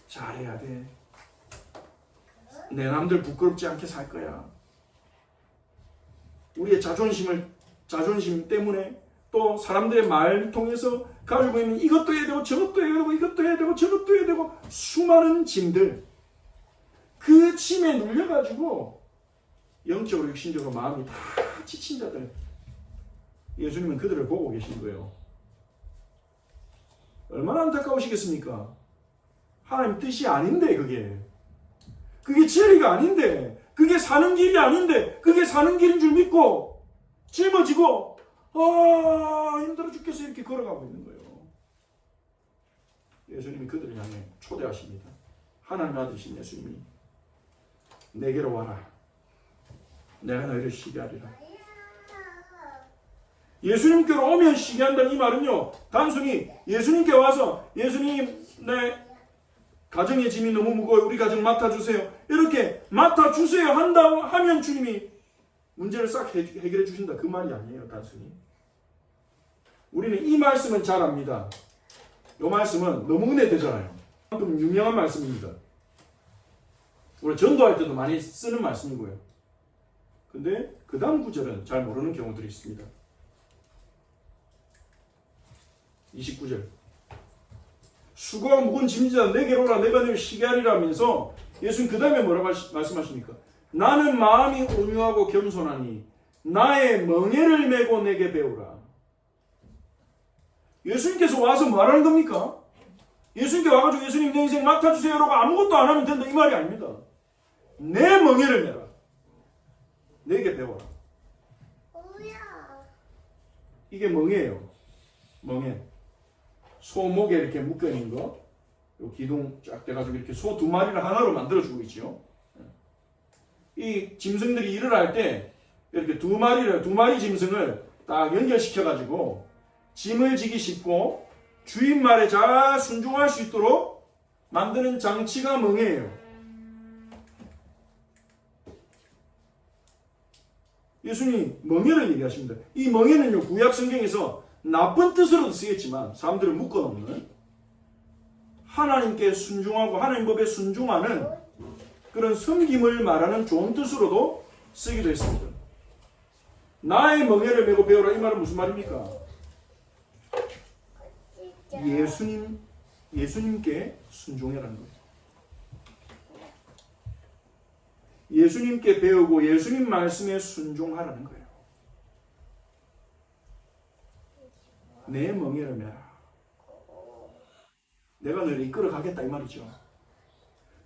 잘해야 돼. 내 남들 부끄럽지 않게 살 거야. 우리의 자존심 때문에 또 사람들의 말을 통해서 가지고 있는 이것도 해야 되고 저것도 해야 되고 이것도 해야 되고 저것도 해야 되고 수많은 짐들, 그 짐에 눌려가지고 영적으로 육신적으로 마음이 다 지친 자들, 예수님은 그들을 보고 계신 거예요. 얼마나 안타까우시겠습니까? 하나님 뜻이 아닌데 그게 진리가 아닌데, 그게 사는 길이 아닌데, 그게 사는 길인 줄 믿고 짊어지고 힘들어 죽겠어 이렇게 걸어가고 있는 거예요. 예수님이 그들을 향해 초대하십니다. 하나님 아들이신 예수님이 내게로 와라. 내가 너희를 쉬게 하리라. 예수님께로 오면 쉬게 한다는 이 말은요, 단순히 예수님께 와서 예수님 내 가정의 짐이 너무 무거워요. 우리 가정 맡아주세요. 이렇게 맡아주세요 한다 하면 주님이 문제를 싹 해결해 주신다. 그 말이 아니에요. 단순히. 우리는 이 말씀은 잘 압니다. 이 말씀은 너무 은혜되잖아요. 그만큼 유명한 말씀입니다. 우리 전도할 때도 많이 쓰는 말씀이고요. 근데 그 다음 구절은 잘 모르는 경우들이 있습니다. 29절. 수고와 무거운 짐지다 내게로 오라 내가 너를 쉬게 하리라 하면서 예수님 그 다음에 뭐라고 말씀하십니까? 나는 마음이 온유하고 겸손하니 나의 멍에를 메고 내게 배우라. 예수님께서 와서 뭐 하라는 겁니까? 예수님께 와가지고 예수님 내 인생 맡아주세요 라고 아무것도 안 하면 된다 이 말이 아닙니다. 내 멍에를 메라. 내게 배워라. 이게 멍에예요. 멍에. 소 목에 이렇게 묶여있는 거, 요 기둥 쫙 돼가지고 이렇게 소 두 마리를 하나로 만들어주고 있죠. 이 짐승들이 일을 할 때 이렇게 두 마리 짐승을 딱 연결시켜가지고 짐을 지기 쉽고 주인 말에 잘 순종할 수 있도록 만드는 장치가 멍에예요. 예수님이 멍에를 얘기하십니다. 이 멍에는요, 구약 성경에서 나쁜 뜻으로도 쓰겠지만 사람들을 묶어놓는 하나님께 순종하고 하나님 법에 순종하는 그런 섬김을 말하는 좋은 뜻으로도 쓰기도 했습니다. 나의 멍에를 메고 배우라 이 말은 무슨 말입니까? 예수님께 순종해라는 거예요. 예수님께 배우고 예수님 말씀에 순종하라는 거예요. 내 멍에를 메라. 내가 너를 이끌어 가겠다 이 말이죠.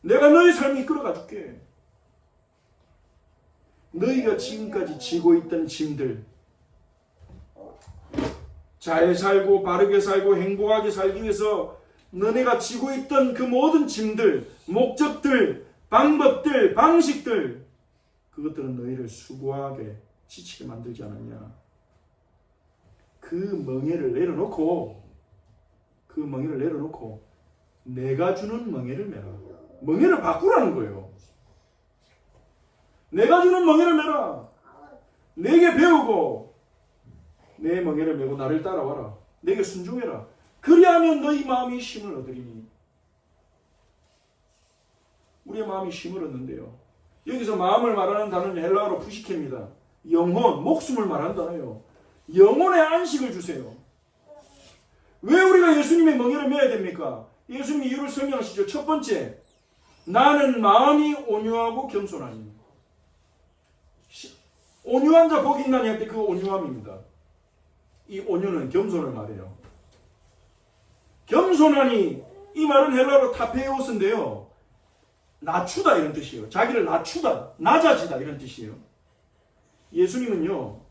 내가 너의 삶을 이끌어 가줄게. 너희가 지금까지 지고 있던 짐들, 잘 살고 바르게 살고 행복하게 살기 위해서 너네가 지고 있던 그 모든 짐들, 목적들, 방법들, 방식들, 그것들은 너희를 수고하게 지치게 만들지 않았냐. 그 멍에를 내려놓고 내가 주는 멍에를 메라. 멍에를 바꾸라는 거예요. 내가 주는 멍에를 메라. 내게 배우고 내 멍에를 메고 나를 따라와라. 내게 순종해라. 그리하면 너희 마음이 힘을 얻으리니. 우리의 마음이 힘을 얻는데요. 여기서 마음을 말하는 단어는 헬라어로 푸시케입니다. 영혼, 목숨을 말하는 단어예요. 영혼의 안식을 주세요. 왜 우리가 예수님의 멍에를 메야 됩니까? 예수님이 이유를 설명하시죠. 첫 번째, 나는 마음이 온유하고 겸손하니. 온유한 자 복이 있나니 할 때 그 온유함입니다. 이 온유는 겸손을 말해요. 겸손하니 이 말은 헬라어로 타페오스인데요. 낮추다 이런 뜻이에요. 자기를 낮추다, 낮아지다 이런 뜻이에요. 예수님은요.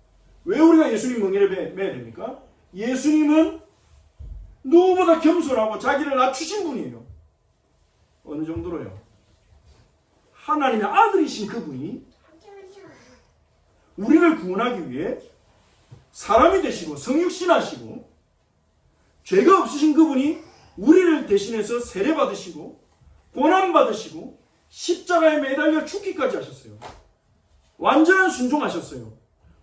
왜 우리가 예수님 멍에를 메야 됩니까? 예수님은 누구보다 겸손하고 자기를 낮추신 분이에요. 어느 정도로요? 하나님의 아들이신 그분이 우리를 구원하기 위해 사람이 되시고 성육신하시고 죄가 없으신 그분이 우리를 대신해서 세례받으시고 고난받으시고 십자가에 매달려 죽기까지 하셨어요. 완전한 순종하셨어요.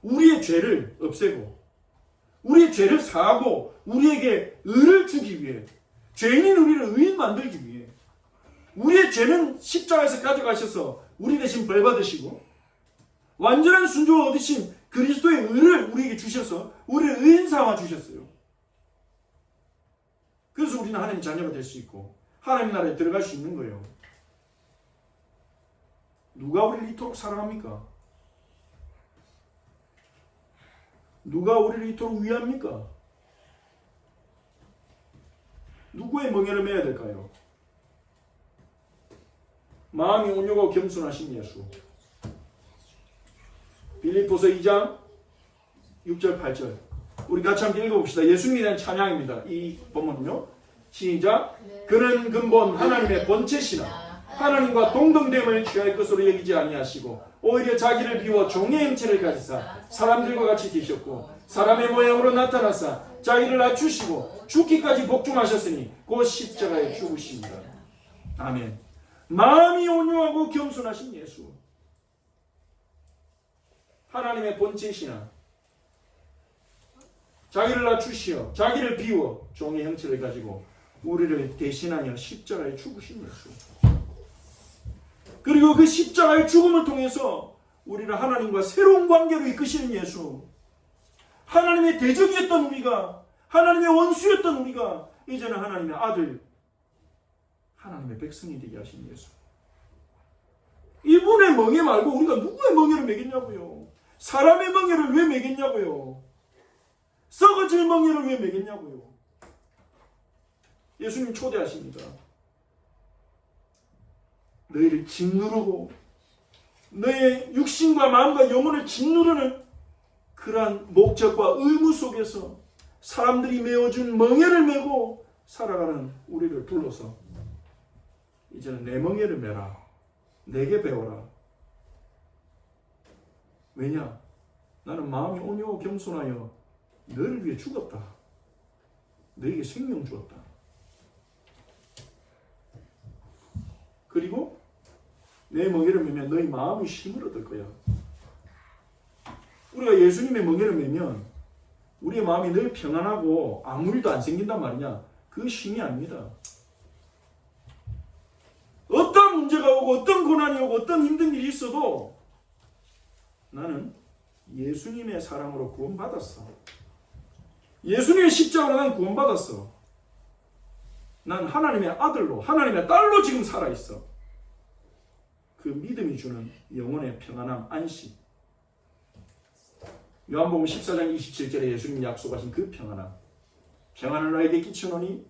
우리의 죄를 없애고 우리의 죄를 사하고 우리에게 의를 주기 위해, 죄인인 우리를 의인 만들기 위해 우리의 죄는 십자가에서 가져가셔서 우리 대신 벌 받으시고 완전한 순종을 얻으신 그리스도의 의를 우리에게 주셔서 우리를 의인 삼아 주셨어요. 그래서 우리는 하나님의 자녀가 될 수 있고 하나님 나라에 들어갈 수 있는 거예요. 누가 우리를 이토록 사랑합니까? 누가 우리를 이토록 위합니까? 누구의 멍에를 매야 될까요? 마음이 온유하고 겸손하신 예수. 빌립보서 2장 6절 8절 우리 같이 함께 읽어봅시다. 예수님에 대한 찬양입니다. 이 본문은요. 시작. 그는 근본 하나님의 본체시나 하나님과 동등됨을 취할 것으로 여기지 아니하시고 오히려 자기를 비워 종의 형체를 가지사 사람들과 같이 되셨고 사람의 모양으로 나타나사 자기를 낮추시고 죽기까지 복종하셨으니 곧 십자가에 죽으십니다. 아멘. 마음이 온유하고 겸손하신 예수. 하나님의 본체시나 자기를 낮추시어 자기를 비워 종의 형체를 가지고 우리를 대신하여 십자가에 죽으신 예수. 그리고 그 십자가의 죽음을 통해서 우리를 하나님과 새로운 관계로 이끄시는 예수. 하나님의 대적이었던 우리가, 하나님의 원수였던 우리가 이제는 하나님의 아들, 하나님의 백성이 되게 하신 예수. 이분의 멍에 말고 우리가 누구의 멍에를 매겠냐고요. 사람의 멍에를 왜 매겠냐고요. 썩어질 멍에를 왜 매겠냐고요. 예수님 초대하십니다. 너희를 짓누르고 너의 육신과 마음과 영혼을 짓누르는 그러한 목적과 의무 속에서 사람들이 메어준 멍에를 메고 살아가는 우리를 불러서 이제는 내 멍에를 메라. 내게 배워라. 왜냐? 나는 마음이 온유하고 겸손하여 너를 위해 죽었다. 너에게 생명 주었다. 그리고 내 멍에를 매면 너희 마음이 힘을 얻을 거야. 우리가 예수님의 멍에를 매면 우리의 마음이 늘 평안하고 아무 일도 안 생긴단 말이냐? 그 힘이 아닙니다. 어떤 문제가 오고 어떤 고난이 오고 어떤 힘든 일이 있어도 나는 예수님의 사랑으로 구원받았어. 예수님의 십자가로 난 구원받았어. 난 하나님의 아들로 하나님의 딸로 지금 살아있어. 그 믿음이 주는 영혼의 평안함, 안식. 요한복음 14장 27절에 예수님이 약속하신 그 평안함. 평안을 너에게 끼치노니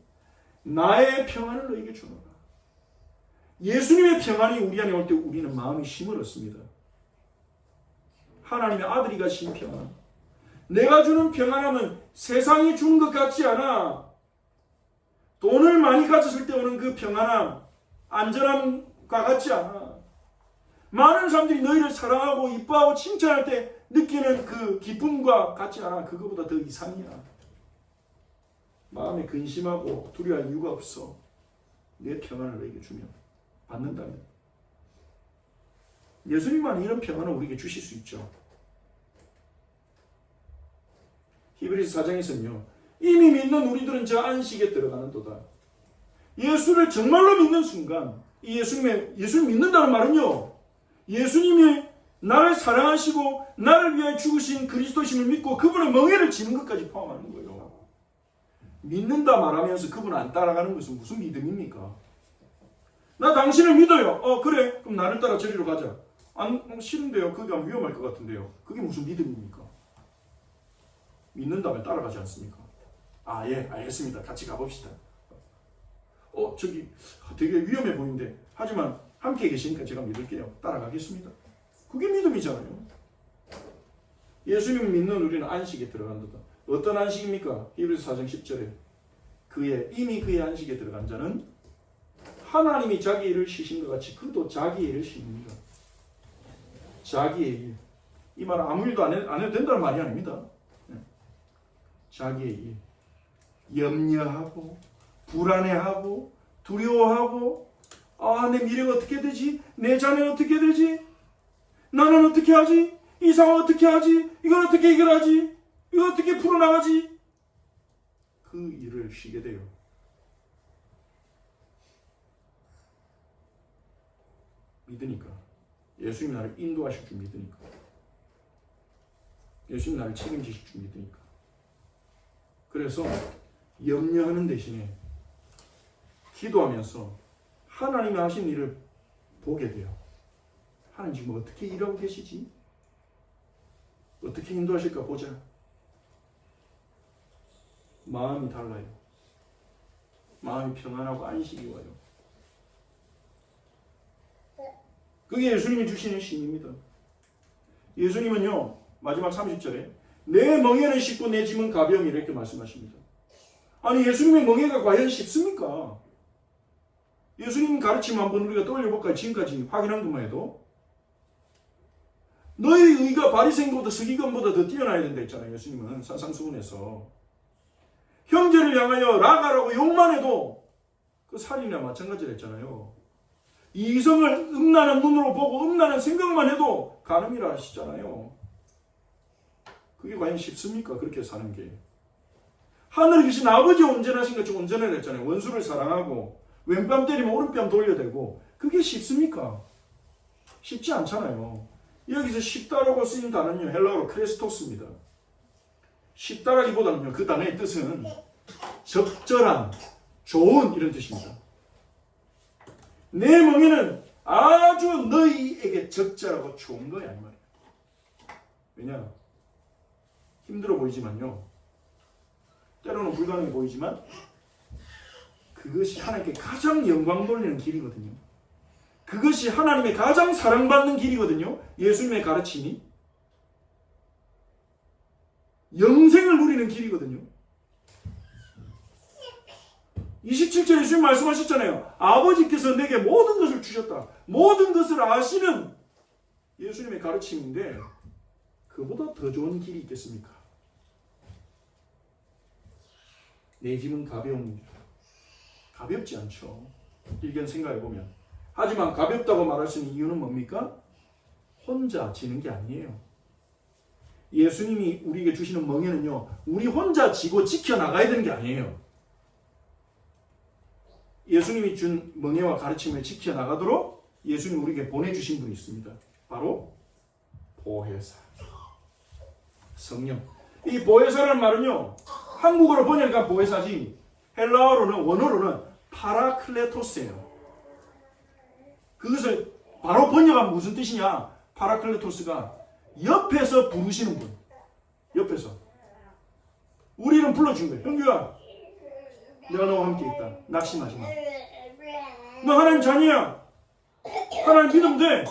나의 평안을 너에게 주노라. 예수님의 평안이 우리 안에 올 때 우리는 마음이 힘을 얻습니다. 하나님의 아들이 가신 평안. 내가 주는 평안함은 세상이 주는 것 같지 않아. 돈을 많이 가졌을 때 오는 그 평안함, 안전함과 같지 않아. 많은 사람들이 너희를 사랑하고 이뻐하고 칭찬할 때 느끼는 그 기쁨과 같지 않아. 그거보다 더 이상이야. 마음에 근심하고 두려워할 이유가 없어. 내 평안을 너에게 주면 받는다면. 예수님만 이런 평안을 우리에게 주실 수 있죠. 히브리서 4장에서는요. 이미 믿는 우리들은 저 안식에 들어가는도다. 예수를 정말로 믿는 순간 이 예수님 믿는다는 말은요. 예수님이 나를 사랑하시고 나를 위하여 죽으신 그리스도심을 믿고 그분의 멍에를 지는 것까지 포함하는 거예요. 믿는다 말하면서 그분을 안 따라가는 것은 무슨 믿음입니까? 나 당신을 믿어요. 그래. 그럼 나를 따라 저리로 가자. 싫은데요. 그게 위험할 것 같은데요. 그게 무슨 믿음입니까? 믿는다면 따라가지 않습니까? 예, 알겠습니다. 같이 가봅시다. 저기 되게 위험해 보이는데 하지만 함께 계시니까 제가 믿을게요. 따라가겠습니다. 그게 믿음이잖아요. 예수님을 믿는 우리는 안식에 들어간다. 어떤 안식입니까? 히브리서 4장 10절에 이미 그의 안식에 들어간 자는 하나님이 자기 일을 쉬신 것 같이 그도 자기 일을 쉬입니다. 자기의 일. 이 말은 아무 일도 안 해도 된다는 말이 아닙니다. 자기의 일. 염려하고 불안해하고 두려워하고 내 미래가 어떻게 되지? 내 자녀는 어떻게 되지? 나는 어떻게 하지? 이 상황 어떻게 하지? 이걸 어떻게 해결하지? 이거 어떻게 풀어나가지? 그 일을 쉬게 돼요. 믿으니까. 예수님 나를 인도하실 줄 믿으니까. 예수님 나를 책임지실 줄 믿으니까. 그래서 염려하는 대신에 기도하면서 하나님이 하신 일을 보게 돼요. 하나님 지금 어떻게 일하고 계시지? 어떻게 인도하실까 보자. 마음이 달라요. 마음이 평안하고 안식이 와요. 그게 예수님이 주시는 신입니다. 예수님은요, 마지막 30절에 내 멍에는 쉽고 내 짐은 가벼움이 이렇게 말씀하십니다. 아니, 예수님의 멍에가 과연 쉽습니까? 예수님 가르침 한번 우리가 떠올려볼까요? 지금까지 확인한 것만 해도 너희 의가 바리새인보다 서기관보다 더 뛰어나야 된다 했잖아요. 예수님은 산상수훈에서 형제를 향하여 라가라고 욕만 해도 그 살인이나 마찬가지로 했잖아요. 이성을 음란한 눈으로 보고 음란한 생각만 해도 간음이라 하시잖아요. 그게 과연 쉽습니까? 그렇게 사는 게. 하늘에 계신 아버지 온전하신 것 좀 온전하라 했잖아요. 원수를 사랑하고 왼뺨 때리면 오른뺨 돌려대고. 그게 쉽습니까? 쉽지 않잖아요. 여기서 쉽다라고 쓰인 단어는요, 헬라어로 크레스토스입니다. 쉽다라기보다는요, 그 단어의 뜻은 적절한, 좋은 이런 뜻입니다. 내 멍에는 아주 너희에게 적절하고 좋은 거야, 이 말이에요. 왜냐? 힘들어 보이지만요, 때로는 불가능해 보이지만 그것이 하나님께 가장 영광 돌리는 길이거든요. 그것이 하나님의 가장 사랑받는 길이거든요. 예수님의 가르침이 영생을 누리는 길이거든요. 27절에 예수님 말씀하셨잖아요. 아버지께서 내게 모든 것을 주셨다. 모든 것을 아시는 예수님의 가르침인데 그보다 더 좋은 길이 있겠습니까? 내 짐은 가벼웁니다. 가볍지 않죠. 일견 생각해보면. 하지만 가볍다고 말할 수 있는 이유는 뭡니까? 혼자 지는 게 아니에요. 예수님이 우리에게 주시는 멍에는요, 우리 혼자 지고 지켜나가야 되는 게 아니에요. 예수님이 준 멍에와 가르침을 지켜나가도록 예수님이 우리에게 보내주신 분이 있습니다. 바로 보혜사, 성령. 이 보혜사라는 말은요, 한국어로 번역한 보혜사지 헬라어로는, 원어로는 파라클레토스예요. 그것을 바로 번역하면 무슨 뜻이냐? 파라클레토스가 옆에서 부르시는 분. 옆에서. 우리는 불러준 거예요. 형규야, 내가 너와 함께 있다. 낙심하지 마. 너 하나님 자녀야. 하나님 믿으면 돼.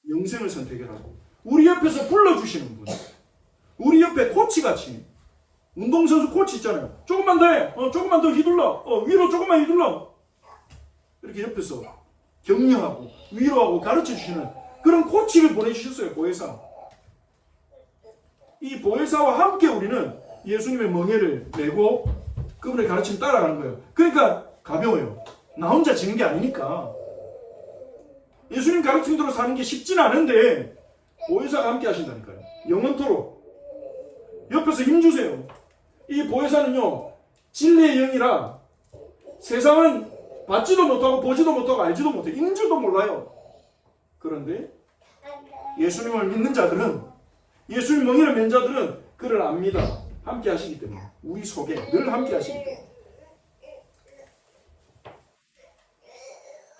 영생을 선택해라고. 우리 옆에서 불러주시는 분. 우리 옆에 코치같이. 운동선수 코치 있잖아요. 조금만 더 해. 조금만 더 휘둘러. 위로 조금만 휘둘러. 이렇게 옆에서 격려하고 위로하고 가르쳐주시는 그런 코치를 보내주셨어요. 보혜사. 이 보혜사와 함께 우리는 예수님의 멍에를 메고 그분의 가르침 따라가는 거예요. 그러니까 가벼워요. 나 혼자 지는 게 아니니까. 예수님 가르침대로 사는 게 쉽진 않은데 보혜사가 함께 하신다니까요. 영원토록. 옆에서 힘주세요. 이 보혜사는요, 진리의 영이라 세상은 받지도 못하고 보지도 못하고 알지도 못해요. 인지도 몰라요. 그런데 예수님을 믿는 자들은, 예수님 멍에를 맨 자들은 그를 압니다. 함께 하시기 때문에. 우리 속에 늘 함께 하시기 때문에.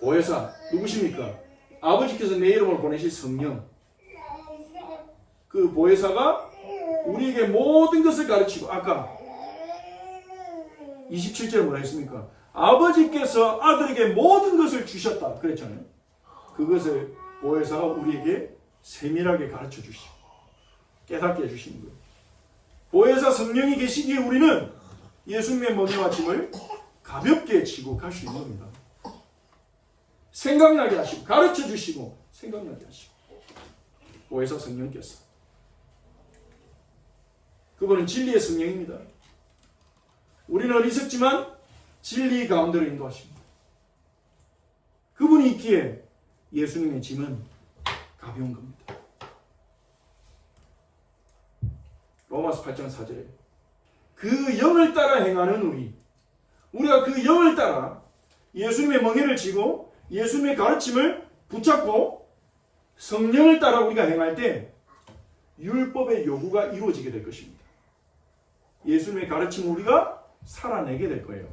보혜사 누구십니까? 아버지께서 내 이름을 보내실 성령. 그 보혜사가 우리에게 모든 것을 가르치고, 아까 27절에 뭐라 했습니까? 아버지께서 아들에게 모든 것을 주셨다 그랬잖아요. 그것을 보혜사가 우리에게 세밀하게 가르쳐 주시고 깨닫게 해주시는 거예요. 보혜사 성령이 계시기에 우리는 예수님의 멍에와 짐을 가볍게 지고 갈 수 있는 겁니다. 생각나게 하시고 가르쳐 주시고 생각나게 하시고. 보혜사 성령께서, 그분은 진리의 성령입니다. 우리는 어리석지만 진리 가운데로 인도하십니다. 그분이 있기에 예수님의 짐은 가벼운 겁니다. 로마서 8장 4절에 그 영을 따라 행하는 우리가 그 영을 따라 예수님의 멍에를 지고 예수님의 가르침을 붙잡고 성령을 따라 우리가 행할 때 율법의 요구가 이루어지게 될 것입니다. 예수님의 가르침을 우리가 살아내게 될 거예요.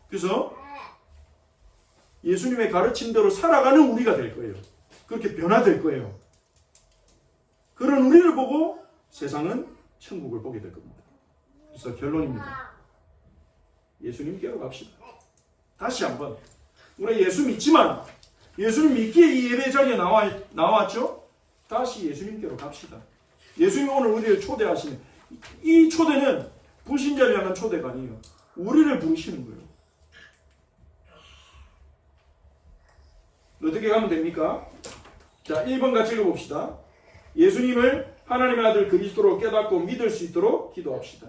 그래서 예수님의 가르침대로 살아가는 우리가 될 거예요. 그렇게 변화될 거예요. 그런 우리를 보고 세상은 천국을 보게 될 겁니다. 그래서 결론입니다. 예수님께로 갑시다. 다시 한번. 우리가 예수 믿지만 예수님 믿기에 이 예배 자리에 나왔죠? 다시 예수님께로 갑시다. 예수님이 오늘 우리를 초대하시는 이 초대는 불신자를 향한 초대가 아니에요. 우리를 부르시는 거예요. 어떻게 가면 됩니까? 자, 1번 같이 읽어봅시다. 예수님을 하나님의 아들 그리스도로 깨닫고 믿을 수 있도록 기도합시다.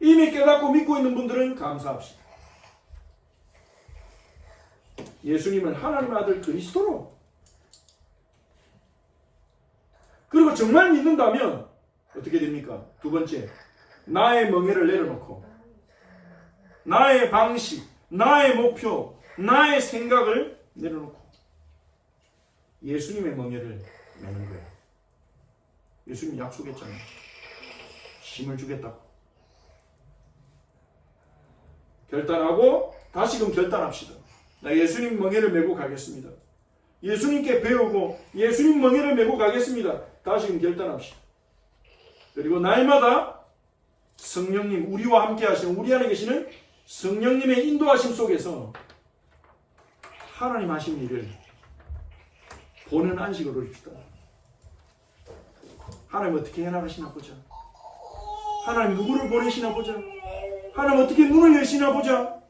이미 깨닫고 믿고 있는 분들은 감사합시다. 예수님을 하나님의 아들 그리스도로. 그리고 정말 믿는다면 어떻게 됩니까? 두 번째, 나의 멍에를 내려놓고 나의 방식, 나의 목표, 나의 생각을 내려놓고 예수님의 멍에를 매는 거예요. 예수님 약속했잖아요. 힘을 주겠다고. 결단하고 다시금 결단합시다. 나 예수님 멍에를 메고 가겠습니다. 예수님께 배우고 예수님 멍에를 메고 가겠습니다. 다시금 결단합시다. 그리고 날마다 성령님, 우리와 함께 하시는, 우리 안에 계시는 성령님의 인도하심 속에서 하나님 하신 일을 보는 안식을 누립시다. 하나님 어떻게 해나가시나 보자. 하나님 누구를 보내시나 보자. 하나님 어떻게 문을 여시나 보자.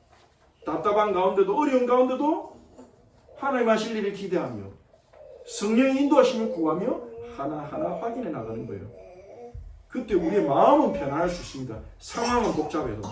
답답한 가운데도 어려운 가운데도 하나님 하실 일을 기대하며 성령의 인도하심을 구하며 하나하나 확인해 나가는 거예요. 그때 우리의 마음은 편안할 수 있습니다. 상황은 복잡해도.